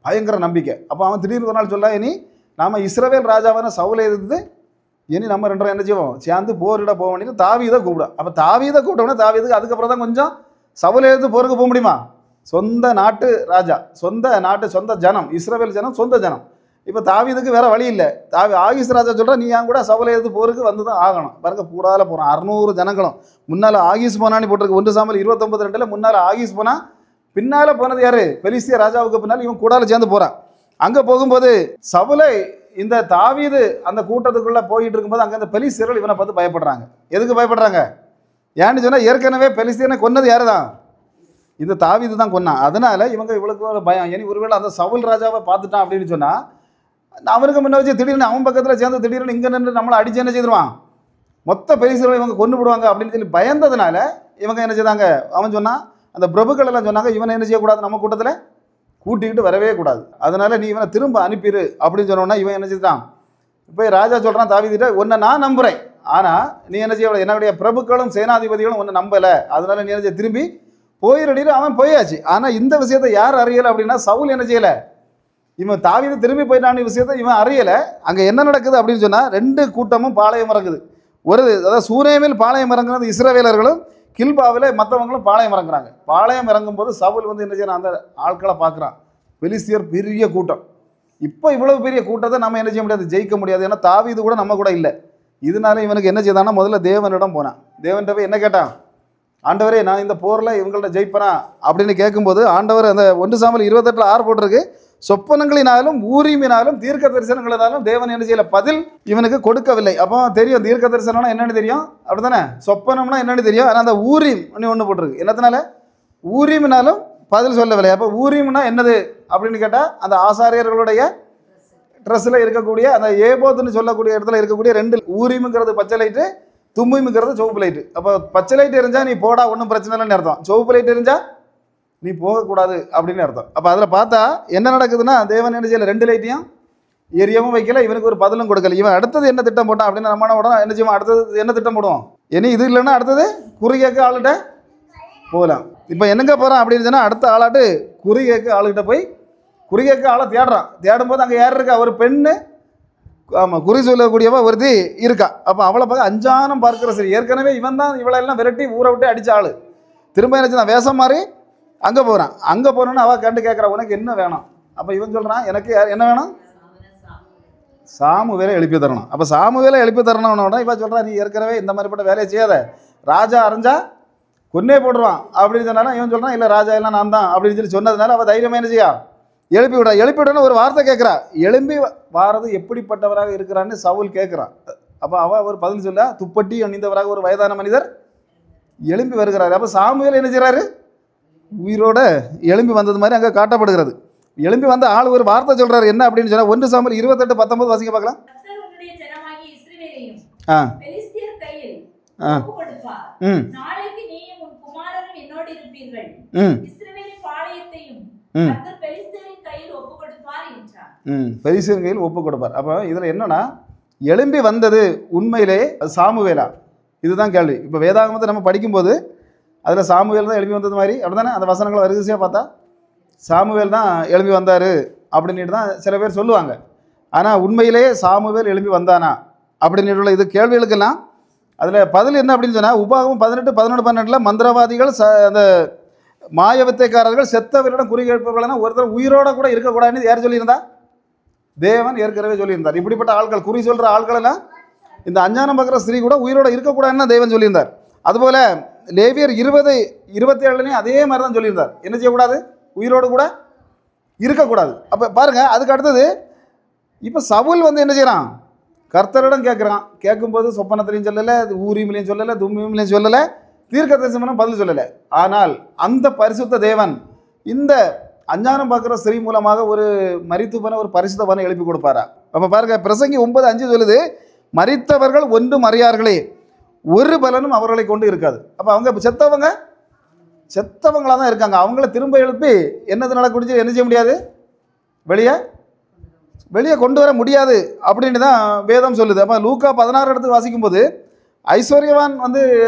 பயங்கர நம்பிக்கை. அப்போ அவன் திடீர்னு ஒரு நாள் சொல்ல, இனி நாம் இஸ்ரவேல் ராஜாவான சவுலை எதிர்த்து இனி நம்ம 2 என்ன செய்வோம், சேர்ந்து போரிட போக வேண்டியது தாவீதை கூப்பிடும். அப்போ தாவீதை கூப்பிட்டோம்னா தாவீதுக்கு அதுக்கப்புறம் தான் கொஞ்சம் சவுலை எதிர்த்து போருக்கு போக முடியுமா. சொந்த நாட்டு ராஜா, சொந்த நாட்டு, சொந்த ஜனம், இஸ்ரவேல் ஜனம், சொந்த ஜனம். இப்போ தாவீதுக்கு வேற வழி இல்லை. ஆகீஸ் ராஜா சொல்கிறா, நீ என் கூட சவுலை எதிர்த்து போருக்கு வந்து தான் ஆகணும். பாருங்க, கூடால போகிறான். 600 ஜனங்களும். முன்னால் ஆகீஸ் போனான்னு போட்டிருக்கு 1 சாமுவேல் 29:2. முன்னால் ஆகீஸ் போனால் பின்னால் போனது யார்? பெலிஸ்திய ராஜாவுக்கு பின்னால் இவன் கூடால சேர்ந்து போகிறான். அங்கே போகும்போது சவுலை இந்த தாவீது அந்த கூட்டத்துக்குள்ளே போயிட்டு இருக்கும்போது அங்கே இந்த பெலிஸ்தியர்கள் இவனை பார்த்து பயப்படுறாங்க. எதுக்கு பயப்படுறாங்க? ஏன்னு சொன்னால் ஏற்கனவே பெலிஸ்தியனை கொன்னது யார் தான்? இந்த தாவீது தான் கொன்னான். அதனால் இவங்க இவளுக்கு ஒரு பயம். இனி ஒருவேளை அந்த சவுல் ராஜாவை பார்த்துட்டான் அப்படின்னு சொன்னால் அவனுக்கு முன்ன வச்சு திடீர்னு அவன் பக்கத்தில் சேர்ந்து திடீர்னு இங்கே நின்று நம்மளை அடிச்சு என்ன செய்திருவான், மொத்த பெலிஸ்தியர்களை இவங்க கொண்டு விடுவாங்க அப்படின்னு சொல்லி பயந்ததுனால இவங்க என்ன செய்தாங்க, அவன் சொன்னான், அந்த பிரபுக்கள் எல்லாம் சொன்னாங்க, இவனை என்ன செய்யக்கூடாது, நம்ம கூட்டத்தில் கூட்டிக்கிட்டு வரவே கூடாது, அதனால் நீ இவனை திரும்ப அனுப்பிடு அப்படின்னு சொன்னோன்னா இவன் என்ன செய்தான், இப்போ ராஜா சொல்கிறான் தாவீதுகிட்ட, உன்னை நான் நம்புகிறேன், ஆனால் நீ என்ன செய்ய, என்னுடைய பிரபுக்களும் சேனாதிபதிகளும் உன்னை நம்பலை, அதனால் நீ என்ன செய்ய, திரும்பி போயிடடிட்டு அவன் போயாச்சு. ஆனால் இந்த விஷயத்தை யார் அறியலை அப்படின்னா சவுல் என்ன செய்யலை, இவன் தாவீது திரும்பி போயிட்டான விஷயத்தை இவன் அறியலை. அங்கே என்ன நடக்குது அப்படின்னு சொன்னால் 2 கூட்டமும் பாளையம் இறங்குது. அதாவது சூனேமில் பாளையம் இறங்குறது இஸ்ரவேலர்களும், கில்பாவில் மற்றவங்களும் பாளையம் இறங்குறாங்க. பாளையம் இறங்கும்போது சவுல் வந்து என்ன செய்யறான், அந்த ஆட்களை பார்க்குறான், பெலிஸ்தியர் பெரிய கூட்டம். இப்போ இவ்வளவு பெரிய கூட்டத்தை நம்ம என்ன செய்ய முடியாது, ஜெயிக்க முடியாது, ஏன்னா தாவீது கூட நம்ம கூட இல்லை. இதனால இவனுக்கு என்ன செய்தான்னா முதல்ல தேவனிடம் போனான். தேவன்கிட்ட போய் என்ன கேட்டான், ஆண்டவரே நான் இந்த போரில் இவங்கள்ட்ட ஜெயிப்பனா அப்படின்னு கேட்கும்போது ஆண்டவர் அந்த 1 சாமுவேல் 28:6 போட்டிருக்கு, சொப்பனங்களினாலும் ஊரீமினாலும் தீர்க்க தரிசனங்களினாலும் தேவன் என்ன செய்யல, பதில் இவனுக்கு கொடுக்கவில்லை. அப்போ தெரியும் தீர்க்க தரிசனம்னா என்னன்னு தெரியும், அப்படி தானே, சொப்பனம்னா என்னன்னு தெரியும். ஆனால் அந்த ஊரீம் ஒன்று போட்டிருக்கு, என்னத்தினால ஊரீமினாலும் பதில் சொல்லவில்லை. அப்போ ஊரீம்னா என்னது அப்படின்னு கேட்டால் அந்த ஆசாரியர்களுடைய ட்ரெஸ்ஸில் இருக்கக்கூடிய அந்த ஏபோத்துன்னு சொல்லக்கூடிய இடத்துல இருக்கக்கூடிய 2 ஊரீமுங்கிறது பச்சை லைட்டு, தும்மிமுங்கிறது சிவப்பு லைட்டு. அப்போ பச்சை லைட் எரிஞ்சால் நீ போடா ஒன்றும் பிரச்சனை இல்லைன்னு அர்த்தம், சிவப்பு லைட் எரிஞ்சால் நீ போகக்கூடாது அப்படின்னு அர்த்தம். அப்போ அதில் பார்த்தா என்ன நடக்குதுன்னா தேவன் என்ன செய்யலை, 2 லைட்டையும் எரியவும் வைக்கல, இவனுக்கு ஒரு பதிலும் கொடுக்கல. இவன் அடுத்தது என்ன திட்டம் போட்டான் அப்படின்னு நம்ம உடனே என்ன செய்வோம், அடுத்தது என்ன திட்டம் போடுவோம், இனி இது இல்லைன்னா அடுத்தது குறி கேட்க ஆளுகிட்ட போகலாம். இப்போ என்னங்க போகிறான் அப்படின்னு சொன்னால் அடுத்த ஆளாட்டு குறி கேட்க ஆளுகிட்ட போய் குறி கேட்க ஆளை தேடுறான். தேடும்போது அங்கே யார் இருக்கா, ஒரு பெண்ணு, ஆமாம் குறி சொல்லக்கூடியவா ஒருத்தி இருக்கா. அப்போ அவளை பார்க்க அஞ்சானம் பார்க்குற சரி, ஏற்கனவே இவன் தான் இவளெல்லாம் விரட்டி ஊரை விட்டு அடித்த ஆள், திரும்ப என்ன வேஷம் மாதிரி அங்கே போகிறான். அங்கே போனோன்னு அவள் கண்டு கேட்குறா, உனக்கு என்ன வேணும். அப்போ இவன் சொல்கிறான், எனக்கு என்ன வேணும், சாமுவேலை எழுப்பி தரணும். அப்போ சாமுவேலை எழுப்பி தரணும்னு இப்போ சொல்கிறா, நீ ஏற்கனவே இந்த மாதிரிப்பட்ட வேலையை செய்யாத, ராஜா அறிஞ்சா கொன்னே போடுவான் அப்படின்னு சொன்னாலும் இவன் சொல்கிறான், இல்லை ராஜா எல்லாம் நான் தான் அப்படின்னு சொல்லி சொன்னதுனால அவள் தைரியமாக என்ன செய்யா, எழுப்பி விடா. எழுப்பி விடன்னு ஒரு வார்த்தை கேட்குறா, எழும்பி வாரது எப்படிப்பட்டவராக இருக்கிறான்னு சவுல் கேட்குறான். அப்போ அவள் ஒரு பதில் சொல்ல, துப்பட்டி அணிந்தவராக ஒரு வயதான மனிதர் எழும்பி வருகிறார். அப்போ சாமுவேல் என்ன செய்கிறாரு, உயிரோட எழும்பி வந்தது மாதிரி அங்கே காட்டப்படுகிறது. எழும்பி வந்த ஆள் ஒரு வார்த்தை சொல்றாரு, என்ன அப்படின்னு சொன்னா 1 சாமுவேல் 28:19 வாசிக்க பார்க்கலாம். பெலிஸ்தியரின் கையில் ஒப்பு கொடுப்பார். அப்போ இதில் என்னன்னா எழும்பி வந்தது உண்மையிலே சாமுவேலா, இதுதான் கேள்வி. இப்போ வேதாகமத்தை நம்ம படிக்கும்போது அதில் சாமுவேல் தான் எழுப்பி வந்தது மாதிரி அப்படி தானே, அந்த வசனங்களை வரிசையாக பார்த்தா சாமுவேல் தான் எழுப்பி வந்தார் அப்படின்ட்டு தான் சில பேர் சொல்லுவாங்க. ஆனால் உண்மையிலேயே சாமுவேல் எழுப்பி வந்தானா அப்படின்னுள்ள இது கேள்விகளுக்கெல்லாம் அதில் பதில் என்ன அப்படின்னு சொன்னால் உபாகமம் 18, 11, 12 மந்திரவாதிகள் அந்த மாயவித்தைக்காரர்கள் செத்தவரிடம் குறி கேட்பவர்கள்னா ஒருத்தர் உயிரோட கூட இருக்கக்கூடாதுன்னு யார் சொல்லியிருந்தா, தேவன் ஏற்கனவே சொல்லியிருந்தார். இப்படிப்பட்ட ஆட்கள் குறி சொல்கிற ஆட்களெல்லாம் இந்த அஞ்ஞானம் பார்க்குற ஸ்திரீ கூட உயிரோட இருக்கக்கூடாதுன்னு தேவன் சொல்லியிருந்தார். அதுபோல் லேவியர் 20:27 அதே மாதிரி தான் சொல்லியிருந்தார், என்ன செய்யக்கூடாது, உயிரோடு கூட இருக்கக்கூடாது. அப்போ பாருங்கள், அதுக்கு அடுத்தது இப்போ சவுல் வந்து என்ன செய்கிறான், கர்த்தரிடம் கேட்குறான். கேட்கும்போது சொப்பனத்திலையும் சொல்லலை, ஊரீமிலையும் சொல்லலை, தும்மீமிலையும் சொல்லலை, தீர்க்க தரிசனம் பதில் சொல்லலை. ஆனால் அந்த பரிசுத்த தேவன் இந்த அஞ்ஞானம் பார்க்குற ஸ்திரீ மூலமாக ஒரு மரித்து போன ஒரு பரிசுத்தவனை எழுப்பி கொடுப்பாரா. அப்போ பாருங்கள், பிரசங்கி 9:5 சொல்லுது, மரித்தவர்கள் ஒன்றும் அறியார்களே, ஒரு பலனும் அவர்களை கொண்டு இருக்காது. அப்போ அவங்க செத்தவங்களாக தான் இருக்காங்க, அவங்கள திரும்ப எழுப்பி என்னது நடக்கூடிய என்ன செய்ய முடியாது, வெளியே கொண்டு வர முடியாது அப்படின்னு தான் வேதம் சொல்லுது. அப்போ லூக்கா 16 எடுத்து வாசிக்கும்போது ஐஸ்வர்யவான் வந்து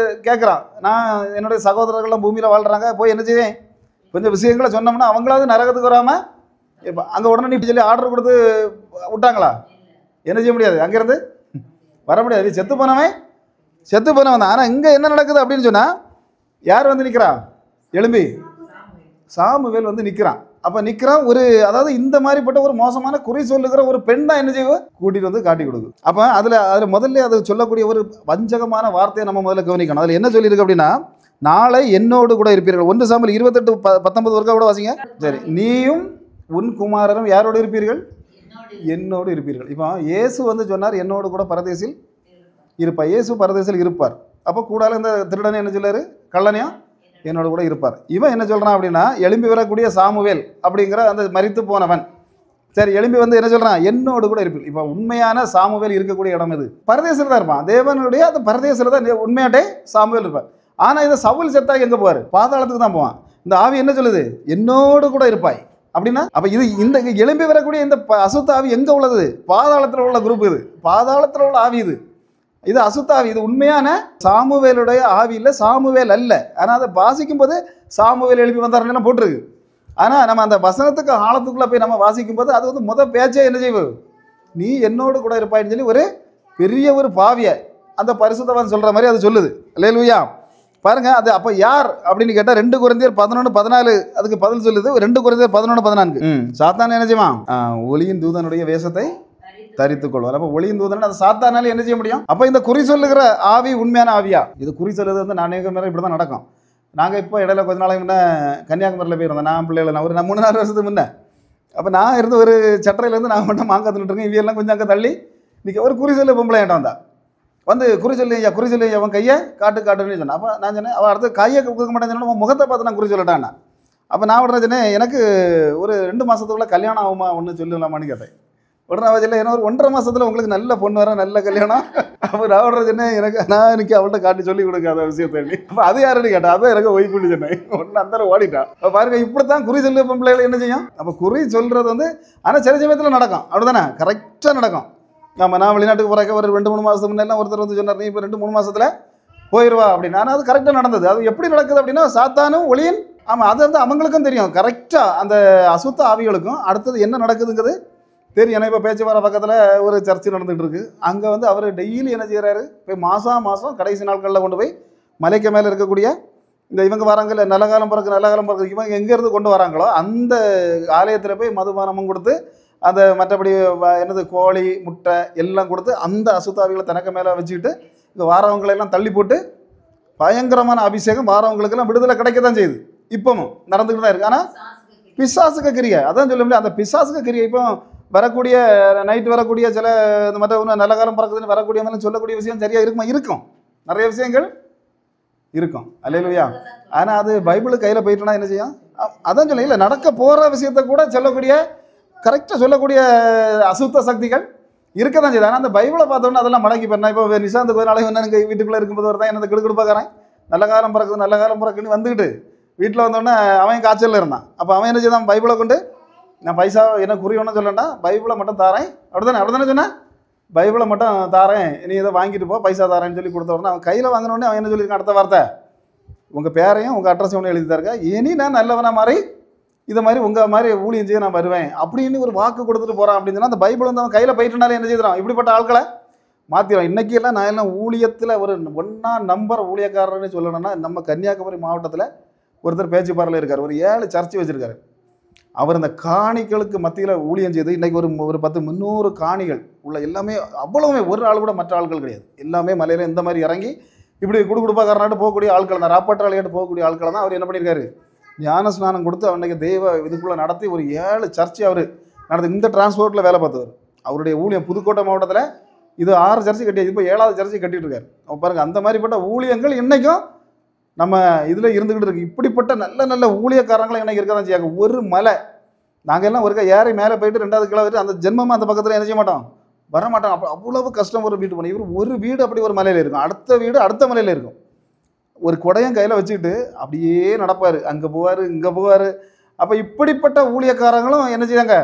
கேட்குறான், நான் என்னுடைய சகோதரர்கள்லாம் பூமியில் வாழ்கிறாங்க, போய் என்ன செய்வேன், கொஞ்சம் விஷயங்களை சொன்னோம்னா அவங்களாவது நரகத்துக்கு வராமல் இப்போ அங்கே உடனே நீ சொல்லி ஆர்டர் கொடுத்து விட்டாங்களா, என்ன செய்ய முடியாது, அங்கேருந்து வர முடியாது, செத்து போனவன் தான். ஆனால் இங்கே என்ன நடக்குது அப்படின்னு சொன்னால் யார் வந்து நிற்கிறா, எழும்பி சாமுவேல் வந்து நிற்கிறான். அப்போ நிற்கிறான் ஒரு, அதாவது இந்த மாதிரிப்பட்ட ஒரு மோசமான குறி சொல்லுகிற ஒரு பெண் தான் என்ன செய்வோம், கூட்டிகிட்டு வந்து காட்டி கொடுக்கும். அப்போ அதில் முதல்ல அது சொல்லக்கூடிய ஒரு வஞ்சகமான வார்த்தையை நம்ம முதல்ல கவனிக்கணும். அதில் என்ன சொல்லியிருக்கு அப்படின்னா, நாளை என்னோடு கூட இருப்பீர்கள். 1 சாமுவேல் 28:19 வரைக்கும் கூட வாசிங்க. சரி, நீயும் உன் குமாரரும் யாரோடு இருப்பீர்கள், என்னோடு இருப்பீர்கள். இப்போ இயேசு வந்து சொன்னார் என்னோடு கூட பரதேசில் இருப்பார். இயேசு பரதேசில் இருப்பார். அப்போ கூடால இந்த திருடனை என்ன சொல்லாரு, கள்ளனையும் என்னோட கூட இருப்பார். இவன் என்ன சொல்கிறான் அப்படின்னா, எழும்பி வரக்கூடிய சாமுவேல் அப்படிங்கிற அந்த மரித்து போனவன், சரி எழும்பி வந்து என்ன சொல்கிறான், என்னோடு கூட இருப்பீர்கள். இப்போ உண்மையான சாமுவேல் இருக்கக்கூடிய இடம் இது பரதேசில் தான் இருப்பான். தேவனுடைய அந்த பரதேசில் தான் உண்மையாட்டே சாமுவேல் இருப்பார். ஆனால் இந்த சவுல் செத்தாக எங்கே போவார், பாதாளத்துக்கு தான் போவான். இந்த ஆவி என்ன சொல்லுது, என்னோடு கூட இருப்பாய் அப்படின்னா. அப்போ இது இந்த எழும்பி வரக்கூடிய இந்த அசுத்த ஆவி எங்கே உள்ளது, பாதாளத்தில் உள்ள குரூப் இது, பாதாளத்தில் உள்ள ஆவி இது. இது அசுத்த ஆவி. இது உண்மையான சாமுவேலுடைய ஆவி இல்லை, சாமுவேல் அல்ல. ஆனால் அதை வாசிக்கும் போது சாமுவேல் எழுப்பி வந்தாருன்னு போட்டிருக்கு. ஆனால் நம்ம அந்த வசனத்துக்கு ஆழத்துக்குள்ளே போய் நம்ம வாசிக்கும் போது அது வந்து பேச்சே என்ன செய்வோம், நீ என்னோடு கூட இருப்பாயின்னு சொல்லி ஒரு பெரிய ஒரு பாவியை அந்த பரிசுத்தவான் சொல்கிற மாதிரி அது சொல்லுது. அல்லேலூயா. பாருங்க, அது அப்போ யார் அப்படின்னு கேட்டால் 2 கொரிந்தியர் 11:14 அதுக்கு பதில் சொல்லுது. 2 கொரிந்தியர் 11:14 சாத்தான் என்ன செய்வான், ஒளியின் தூதனுடைய வேஷத்தை தரித்துக் கொள்வார். அப்போ ஒளியின் தூதன் அது சாத்தானால என்ன செய்ய முடியும். அப்போ இந்த குறி சொல்லுகிற ஆவி உண்மையான ஆவியா, இது குறி சொல்லுறது வந்து நானே மேலே இப்படி தான் நடக்கும். நாங்கள் இப்போ இடையில கொஞ்ச நாளைக்கு முன்னே கன்னியாகுமரியில் போயிருந்தோம். நான் பிள்ளைகள் நான் ஒரு 3-4 வருஷத்துக்கு முன்னே. அப்போ நான் இருந்த ஒரு சட்டரையிலேருந்து நான் மட்டும் மாங்காய் தின்னுட்டுருக்கேன். இவையெல்லாம் கொஞ்சம் அங்கே தள்ளி இன்றைக்கி ஒரு குறி சொல்லு பொம்பளை ஏன்ட்ட வந்தா வந்து குறி சொல்லி அவன் கையை காட்டுன்னு சொன்னான். அப்போ நான் சொன்னேன், அவள் அடுத்து கையை கொடுக்க மாட்டேன்னு சொன்னா முகத்தை பார்த்து நான் குறி சொல்லட்டான். அப்போ நான் உடனே சொன்னேன், எனக்கு ஒரு 2 மாதத்துக்குள்ளே கல்யாணம் ஆகுமா ஒன்று சொல்லலாமான்னு கேட்டேன். உடனே அவள் இல்லை, ஏன்னா ஒரு 1.5 மாதத்தில் உங்களுக்கு நல்ல பொண்ணு வர நல்ல கல்யாணம். அப்போ நான் உடனே சொன்னேன், எனக்கு அவள்கிட்ட காட்டி சொல்லி கொடுக்காத விஷயத்தை. அப்போ அது யாருன்னு கேட்டேன். அதான் எனக்கு ஒய்ஃபுன்னு சொன்னேன். ஒன்று அந்த ஓடிட்டான். அப்போ பாருங்க, இப்படி தான் குறி சொல்லு பொம்பளைகள் என்ன செய்யும். அப்போ குறி சொல்கிறது வந்து ஆனால் சில சமயத்தில் நடக்கும், அப்படி தானே கரெக்டாக நடக்கும். ஆமாம், நான் வெளிநாட்டுக்கு போகிறக்க ஒரு 2-3 மாதத்துக்கு முன்னெல்லாம் ஒருத்தர் வந்து சொன்னார், நீ இப்போ 2-3 மாதத்தில் போயிடுவா அப்படின்னு. ஆனால் அது கரெக்டாக நடந்தது. அது எப்படி நடக்குது அப்படின்னா, சாத்தானும் ஒளியின், ஆமாம் அது வந்து அவங்களுக்கும் தெரியும் கரெக்டாக, அந்த அசுத்த ஆவிகளுக்கும் அடுத்தது என்ன நடக்குதுங்கிறது தெரியும். ஏன்னா இப்போ பேச்சுவார பக்கத்தில் ஒரு சர்ச்சு நடந்துகிட்டு இருக்கு. அங்கே வந்து அவர் டெய்லி என்ன செய்கிறாரு, போய் மாதம் கடைசி நாட்களில் கொண்டு போய் மலைக்கு மேலே இருக்கக்கூடிய இந்த இவங்க வராங்கல்ல, நல்ல காலம் பிறகு இவங்க எங்கேருந்து கொண்டு வராங்களோ அந்த ஆலயத்தில் போய் மதுபானமும் கொடுத்து, அந்த மற்றபடி என்னது கோழி முட்டை எல்லாம் கொடுத்து அந்த அசுத்தாவிகளை தனக்கு மேலே வச்சுக்கிட்டு இங்கே வாரவங்களெல்லாம் தள்ளி போட்டு பயங்கரமான அபிஷேகம் வாரவங்களுக்கெல்லாம் விடுதலை கிடைக்க தான் செய்யுது. இப்பவும் நடந்துக்கிட்டு தான் இருக்குது. ஆனால் பிசாசுக்க கிரியை அதான் சொல்ல முடியாது. அந்த பிசாசுக்க கிரியை இப்போ வரக்கூடிய நைட்டு வரக்கூடிய சில இந்த மற்ற ஒன்று நல்ல காலம் பிறக்குதுன்னு வரக்கூடியவங்களும் சொல்லக்கூடிய விஷயம் சரியாக இருக்குமா, இருக்கும், நிறைய விஷயங்கள் இருக்கும். அல்லேலூயா. ஆனால் அது பைபிளு கையில் போயிட்டுனா என்ன செய்யும், அதான் சொல்ல இல்லை, நடக்க போகிற விஷயத்தை கூட சொல்லக்கூடிய கரெக்டாக சொல்லக்கூடிய அசுத்த சக்திகள் இருக்க தான் செய்யுது. ஆனால் அந்த பைபிளை பார்த்தோன்னா அதெல்லாம் மடக்கி பண்ணா. இப்போ நிஷாந்த் கொஞ்ச நாளைக்கு வந்து எனக்கு வீட்டுக்குள்ளே இருக்கும்போது ஒரு தான் என்ன கிடுக்கிடுப்பாக்காரன் நல்ல காலம் பிறக்குன்னு வந்துக்கிட்டு வீட்டில் வந்தோடனே அவன் காய்ச்சலில் இருந்தான். அப்போ அவன் என்ன செய்தான், பைபிளை கொண்டு நான் பைசா என்ன குறியோன்னு சொல்லண்டா, பைபிளை மட்டும் தாரேன், அப்படி தானே சொன்னேன், பைபிளை மட்டும் தாரேன், நீ இதை வாங்கிட்டு போ, பைசா தாரேன்னு சொல்லி கொடுத்த உடனே அவன் கையில் வாங்கினோடனே அவன் என்ன சொல்லியிருக்கான், அடுத்த வார்த்தை, உங்கள் பேரையும் உங்கள் அட்ரஸையும் ஒன்று எழுதி தருக்கா, இனி நான் நல்லவனா மாதிரி இதை மாதிரி உங்கள் மாதிரி ஊழியம் செய்ய நான் வருவேன் அப்படின்னு ஒரு வாக்கு கொடுத்துட்டு போகிறான். அப்படின்னு சொன்னால் அந்த பைபிள் வந்து அவன் கையில் போயிட்டுனாலே என்ன செய்கிறான், இப்படிப்பட்ட ஆட்களை மாற்றிடுவான். இன்றைக்கி எல்லாம் நான் எல்லாம் ஊழியத்தில் ஒரு 1 நம்பர் ஊழியக்காரர்னு சொல்லணும்னா நம்ம கன்னியாகுமரி மாவட்டத்தில் ஒருத்தர் பேச்சுப்பாறையில் இருக்கார், ஒரு 7 சர்ச்சு வச்சுருக்காரு. அவர் அந்த காணிகளுக்கு மத்தியில் ஊழியம் செய்து இன்றைக்கி ஒரு 10-300 காணிகள் உள்ள எல்லாமே அவ்வளவுமே ஒரு ஆள் கூட மற்ற ஆட்கள் கிடையாது, எல்லாமே மலையில் இந்த மாதிரி இறங்கி இப்படி குடுப்பாக்காரனாட்டு போகக்கூடிய ஆட்கள் தான், ராப்பாட்டாளியாட்டு போகக்கூடிய ஆட்களை தான் அவர் என்ன பண்ணியிருக்காரு, ஞான ஸ்நானம் கொடுத்து அவனுக்கு தெய்வ இதுக்குள்ளே நடத்தி ஒரு 7 சர்ச்சு அவர் நடத்தி இந்த டிரான்ஸ்போர்ட்டில் வேலை பார்த்தவர். அவருடைய ஊழியம் புதுக்கோட்டை மாவட்டத்தில் இது 6 சர்ச்சு கட்டியாச்சு, இப்போ 7வது சர்ச்சு கட்டிகிட்டு இருக்காரு. அவன் பாருங்கள், அந்த மாதிரிப்பட்ட ஊழியங்கள் இன்றைக்கும் நம்ம இதில் இருந்துக்கிட்டு இருக்குது. இப்படிப்பட்ட நல்ல நல்ல ஊழியக்காரங்களும் இன்றைக்கி இருக்க தான் செய்யாங்க. ஒரு மலை நாங்கள் எல்லாம் ஒருக்கா ஏறி மேலே போயிட்டு 2வது கிலோ அந்த ஜென்மமாக அந்த பக்கத்தில் என்ன செய்ய மாட்டோம், வரமாட்டோம். அப்போ அவ்வளவு கஷ்டம் ஒரு வீட்டு போனோம். இவர் ஒரு வீடு அப்படி ஒரு மலையில் இருக்கும், அடுத்த வீடு அடுத்த மலையில் இருக்கும். ஒரு குடையும் கையில் வச்சுக்கிட்டு அப்படியே நடப்பார், அங்கே போவார் இங்கே போவார். அப்போ இப்படிப்பட்ட ஊழியக்காரங்களும் என்ன செய்யாங்க,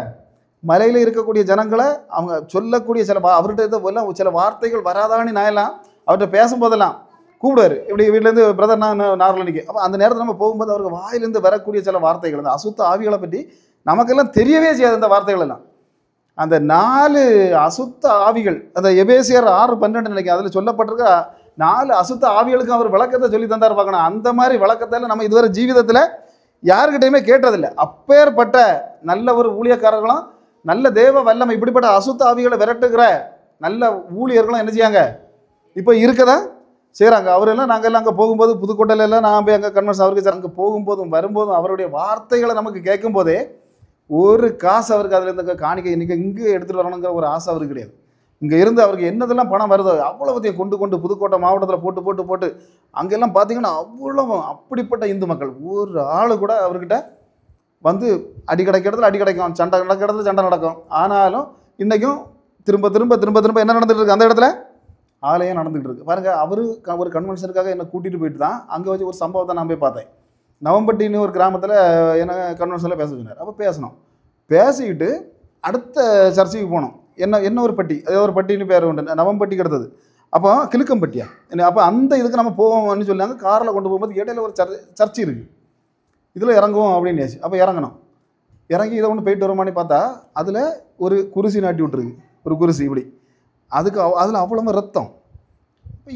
மலையில் இருக்கக்கூடிய ஜனங்களை அவங்க சொல்லக்கூடிய அவர்கிட்ட சில வார்த்தைகள் வராதான்னு நான் எல்லாம் அவர்கிட்ட பேசும்போதெல்லாம் கூப்பிடுவார், இப்படி வீட்டிலேருந்து பிரதர் நான் நார்மலாக நிற்க. அப்போ அந்த நேரத்தில் நம்ம போகும்போது அவருக்கு வாயிலேருந்து வரக்கூடிய சில வார்த்தைகள், அந்த அசுத்த ஆவிகளை பற்றி நமக்கெல்லாம் தெரியவே செய்யாது. அந்த வார்த்தைகள் எல்லாம் அந்த 4 அசுத்த ஆவிகள், அந்த எபேசியர் 6:12 நினைக்கிறேன், அதில் சொல்லப்பட்டிருக்க 4 அசுத்த ஆவிகளுக்கு அவர் விளக்கத்தை சொல்லி தந்தார் பார்க்கணும். அந்த மாதிரி விளக்கத்தில் நம்ம இதுவரை ஜீவிதத்தில் யாருக்கிட்டையுமே கேட்டதில்லை. அப்பேற்பட்ட நல்ல ஒரு ஊழியக்காரர்களும் நல்ல தேவ வல்லமை இப்படிப்பட்ட அசுத்த ஆவிகளை விரட்டுகிற நல்ல ஊழியர்களும் என்ன செய்யாங்க இப்போ இருக்கதா செய்கிறாங்க. அவரெல்லாம் நாங்கள் எல்லாம் அங்கே போகும்போது புதுக்கோட்டையிலலாம் நான் போய் அங்கே கன்வென்ஸ் அவருக்கு அங்கே போகும்போதும் வரும்போதும் அவருடைய வார்த்தைகளை நமக்கு கேட்கும் போதே ஒரு காசு அவருக்கு அதில் இருந்த காணிக்கை இன்றைக்கி இங்கே எடுத்துகிட்டு வரணுங்கிற ஒரு ஆசை அவருக்கு கிடையாது. இங்கே இருந்து அவருக்கு என்னதெல்லாம் பணம் வருதோ அவ்வளோத்தையும் கொண்டு புதுக்கோட்டை மாவட்டத்தில் போட்டு அங்கெல்லாம் பார்த்தீங்கன்னா அவ்வளோ அப்படிப்பட்ட இந்து மக்கள் ஒரு ஆள் கூட அவர்கிட்ட வந்து அடி கிடைக்க இடத்துல அடி கிடைக்கும், சண்டை நடக்கிற இடத்துல சண்டை நடக்கும். ஆனாலும் இன்றைக்கும் திரும்ப என்ன நடந்துகிட்டு இருக்கு, அந்த இடத்துல ஆலயம் நடந்துகிட்டு இருக்கு. பாருங்கள், அவரு ஒரு கன்வென்ஷனுக்காக என்னை கூட்டிகிட்டு போயிட்டு தான் அங்கே வச்சு ஒரு சம்பவத்தை நான் போய் பார்த்தேன். நவம்பட்டின்னு ஒரு கிராமத்தில் என்ன கன்வென்ஷனில் பேச சொன்னார். அப்போ பேசிக்கிட்டு அடுத்த சர்ச்சைக்கு போனோம். என்ன ஒரு பட்டி, அதாவது ஒரு பட்டின்னு பேர் உண்டு, நவம்பட்டிக்கு அடுத்தது. அப்போ கிழுக்கம்பட்டியா, அப்போ அந்த இதுக்கு நம்ம போவோம்னு சொன்னாங்க. காரில் கொண்டு போகும்போது இடையில ஒரு சர்ச்சை இருக்குது, இதில் இறங்குவோம் அப்படின்னு. அப்போ இறங்கி இதை ஒன்று போயிட்டு வருமானு பார்த்தா அதில் ஒரு குருசி நாட்டி விட்டுருக்கு, ஒரு குருசி இப்படி. அதில் அவ்வளோ ரத்தம்.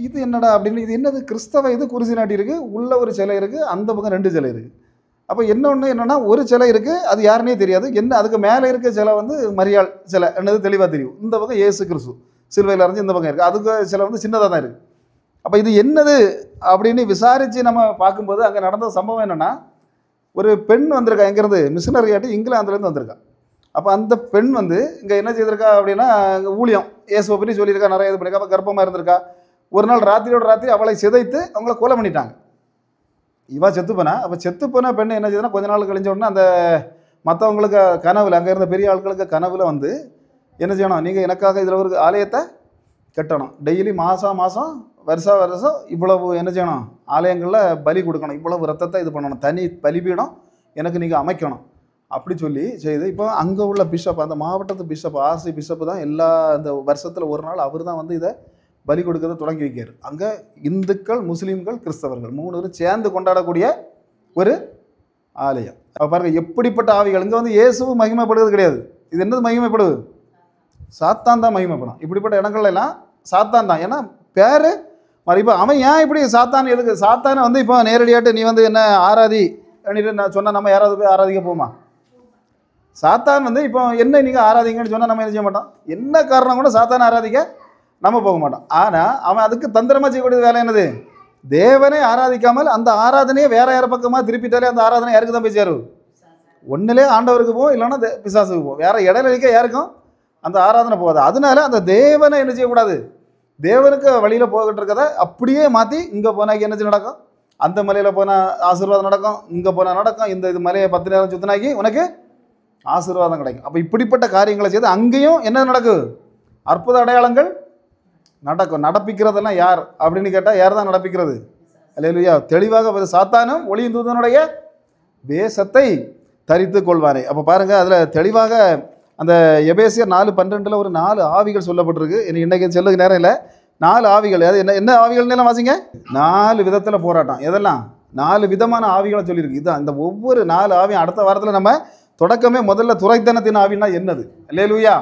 இது என்னடா அப்படின்னு, இது என்னது கிறிஸ்தவ இது குருசி நாட்டி இருக்குது, உள்ள ஒரு சிலை இருக்குது, அந்த பக்கம் 2 சிலை இருக்குது. அப்போ என்னென்னா ஒரு சிலை இருக்குது, அது யாருன்னே தெரியாது. அதுக்கு மேலே இருக்க சிலை வந்து மரியாள் சிலை என்னது தெளிவாக தெரியும். இந்த பக்கம் இயேசு கிறிஸ்து சிலுவையில் அரைஞ்சி இந்த பக்கம் இருக்குது, அதுக்கு சிலை வந்து சின்னதாக தான் இருக்குது. அப்போ இது என்னது அப்படின்னு விசாரித்து நம்ம பார்க்கும்போது அங்கே நடந்த சம்பவம் என்னென்னா, ஒரு பெண் வந்திருக்கா, எங்கேருந்து மிஷினரியாட்டி இங்கிலாந்துலேருந்து வந்திருக்கா. அப்போ அந்த பெண் வந்து இங்கே என்ன செய்திருக்கா அப்படின்னா, இங்கே ஊழியம் இயேசுவை பற்றி சொல்லியிருக்கா, நிறைய இது பண்ணியிருக்கா. அப்போ கர்ப்பமாக இருந்திருக்கா. ஒரு நாள் ராத்திரியோட ராத்திரி அவளை சிதைத்து அவங்கள கொலை பண்ணிட்டாங்க. இவா செத்து போனா. அப்போ செத்து போன பெண் என்ன செய்யுதுன்னா, கொஞ்ச நாள் கழிஞ்ச உடனே அந்த மற்றவங்களுக்கு கனவுல, அங்கே இருந்த பெரிய ஆட்களுக்கு கனவுல வந்து என்ன செய்யணும், நீங்கள் எனக்காக இதில் ஒரு ஆலயத்தை கட்டணும், டெய்லி மாதம் வருஷம் இவ்வளவு என்ன செய்யணும், ஆலயங்களில் பலி கொடுக்கணும், இவ்வளவு ரத்தத்தை இது பண்ணணும், தனி பலிபீடம் எனக்கு நீங்கள் அமைக்கணும் அப்படி சொல்லி செய்து. இப்போ அங்கே உள்ள பிஷப், அந்த மாவட்டத்து பிஷப், ஆர்சி பிஷப்பு தான் எல்லா இந்த வருஷத்தில் ஒரு நாள் அவர் தான் வந்து இதை பலி கொடுக்கறத தொடங்கி வைக்கார். அங்கே இந்துக்கள், முஸ்லீம்கள், கிறிஸ்தவர்கள் 3 பேரும் சேர்ந்து கொண்டாடக்கூடிய ஒரு ஆலயம். அப்போ பாருங்கள் எப்படிப்பட்ட ஆவிகள். இங்கே வந்து இயேசுவும் மகிமைப்படுவது கிடையாது. இது என்னது மகிமைப்படுது? சாத்தான் தான் மகிமைப்படும். இப்படிப்பட்ட இடங்கள்லாம் சாத்தான் தான். ஏன்னா பேர் மாதிரி. இப்போ அவன் ஏன் இப்படி சாத்தான் எதுக்கு? சாத்தானை வந்து இப்போ நேரடியாட்டு நீ வந்து என்ன ஆராதி அப்படின்ட்டு நான் சொன்னால் நம்ம யாராவது போய் ஆராதிக்க போமா? சாத்தான் வந்து இப்போ என்ன நீங்கள் ஆராதிங்கன்னு சொன்னால் நம்ம என்ன செய்ய மாட்டோம். என்ன காரணம் கூட சாத்தானை ஆராதிக்க நம்ம போக மாட்டோம். ஆனால் அவன் அதுக்கு தந்திரமாக செய்யக்கூடிய வேலை என்னது? தேவனை ஆராதிக்காமல் அந்த ஆராதனையை வேற யார பக்கமாக திருப்பிட்டாலே அந்த ஆராதனை யாருக்கு தான் போய் சேரும்? ஒன்றிலே ஆண்டவருக்கு போவோம், இல்லைன்னா பிசாசுக்கு போவோம். வேற இடையில இருக்க யாருக்கும் அந்த ஆராதனை போகாது. அதனால அந்த தேவனை என்ன செய்யக்கூடாது, தேவனுக்கு வழியில் போகிட்டு இருக்கதை அப்படியே மாற்றி இங்கே போனாக்கி என்ன நடக்கும், அந்த மலையில் போனால் ஆசீர்வாதம் நடக்கும், இங்கே போனால் நடக்கும், இந்த மலையை 10 நேரம் சுத்தினாக்கி உனக்கு ஆசீர்வாதம் கிடைக்கும். அப்போ இப்படிப்பட்ட காரியங்களை செய்து அங்கேயும் என்ன நடக்கும், அற்புத அடையாளங்கள் நடக்கும். நடப்பிக்கிறதெல்லாம் யார் அப்படின்னு கேட்டால் யார் தான் நடப்பிக்கிறது? அல்லேலூயா. தெளிவாக சாத்தானும் ஒளியின் தூதனுடைய வேஷத்தை தரித்து கொள்வாரே. அப்போ பாருங்கள், அதில் தெளிவாக அந்த எபேசியர் 4:12 ஒரு 4 ஆவிகள் சொல்லப்பட்டிருக்கு. இன்றைக்கி சொல்லுக்கு நேரம் இல்லை. 4 ஆவிகள், அது என்ன ஆவிகள்னு வாசிங்க. 4 விதத்தில் போராட்டம். எதெல்லாம் 4 விதமான ஆவிகளை சொல்லியிருக்கு. இதுதான் இந்த ஒவ்வொரு 4 ஆவியும். அடுத்த வாரத்தில் நம்ம தொடக்கமே முதல்ல துரைத்தனத்தின் ஆவின்னா என்னது, அல்லேலூயா,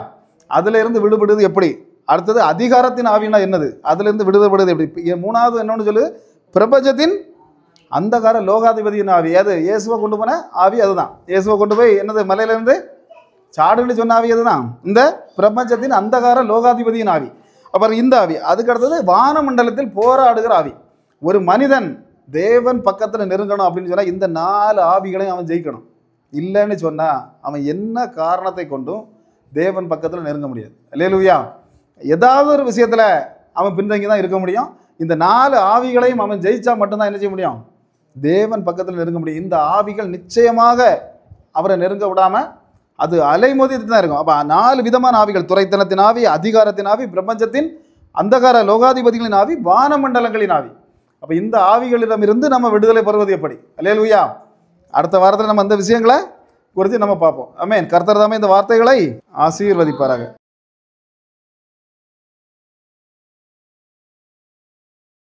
அதில் இருந்து விடுபடுது எப்படி. அடுத்தது அதிகாரத்தின் ஆவினா என்னது, அதிலிருந்து விடுபடுது எப்படி. 3வது என்னன்னு சொல்லு, பிரபஞ்சத்தின் அந்தகார லோகாதிபதியின் ஆவி. அது இயேசுவை கொண்டு போன ஆவி. அதுதான் இயேசுவை கொண்டு போய் என்னது மலையிலேருந்து சாடுன்னு சொன்ன ஆவி. அதுதான் இந்த பிரபஞ்சத்தின் அந்தகார லோகாதிபதியின் ஆவி. அப்புறம் இந்த ஆவி. அதுக்கு அடுத்தது வானமண்டலத்தில் போராடுகிற ஆவி. ஒரு மனிதன் தேவன் பக்கத்தில் நெருங்கணும் அப்படின்னு சொன்னால் இந்த 4 ஆவிகளையும் அவன் ஜெயிக்கணும். இல்லைன்னு சொன்னால் அவன் என்ன காரணத்தை கொண்டும் தேவன் பக்கத்தில் நெருங்க முடியாது. அல்லேலூயா. ஏதாவது ஒரு விஷயத்தில் அவன் பின்தங்கி தான் இருக்க முடியும். இந்த 4 ஆவிகளையும் அவன் ஜெயிச்சா மட்டும்தான் என்ன செய்ய முடியும், தேவன் பக்கத்தில் நெருங்க முடியும். இந்த ஆவிகள் நிச்சயமாக அவரை நெருங்க விடாமல் அது அலைமோதிட்டு தான் இருக்கும். அப்போ 4 விதமான ஆவிகள், துரைத்தனத்தின் ஆவி, அதிகாரத்தின் ஆவி, பிரபஞ்சத்தின் அந்தகார லோகாதிபதிகளின் ஆவி, வானமண்டலங்களின் ஆவி. அப்போ இந்த ஆவிகளிடமிருந்து நம்ம விடுதலை பெறுவது எப்படி? அல்லேலூயா. அடுத்த வாரத்தில் நம்ம அந்த விஷயங்களை குறித்து நம்ம பார்ப்போம். ஆமென். கர்த்தர் தாமே இந்த வார்த்தைகளை ஆசீர்வதிப்பாராக.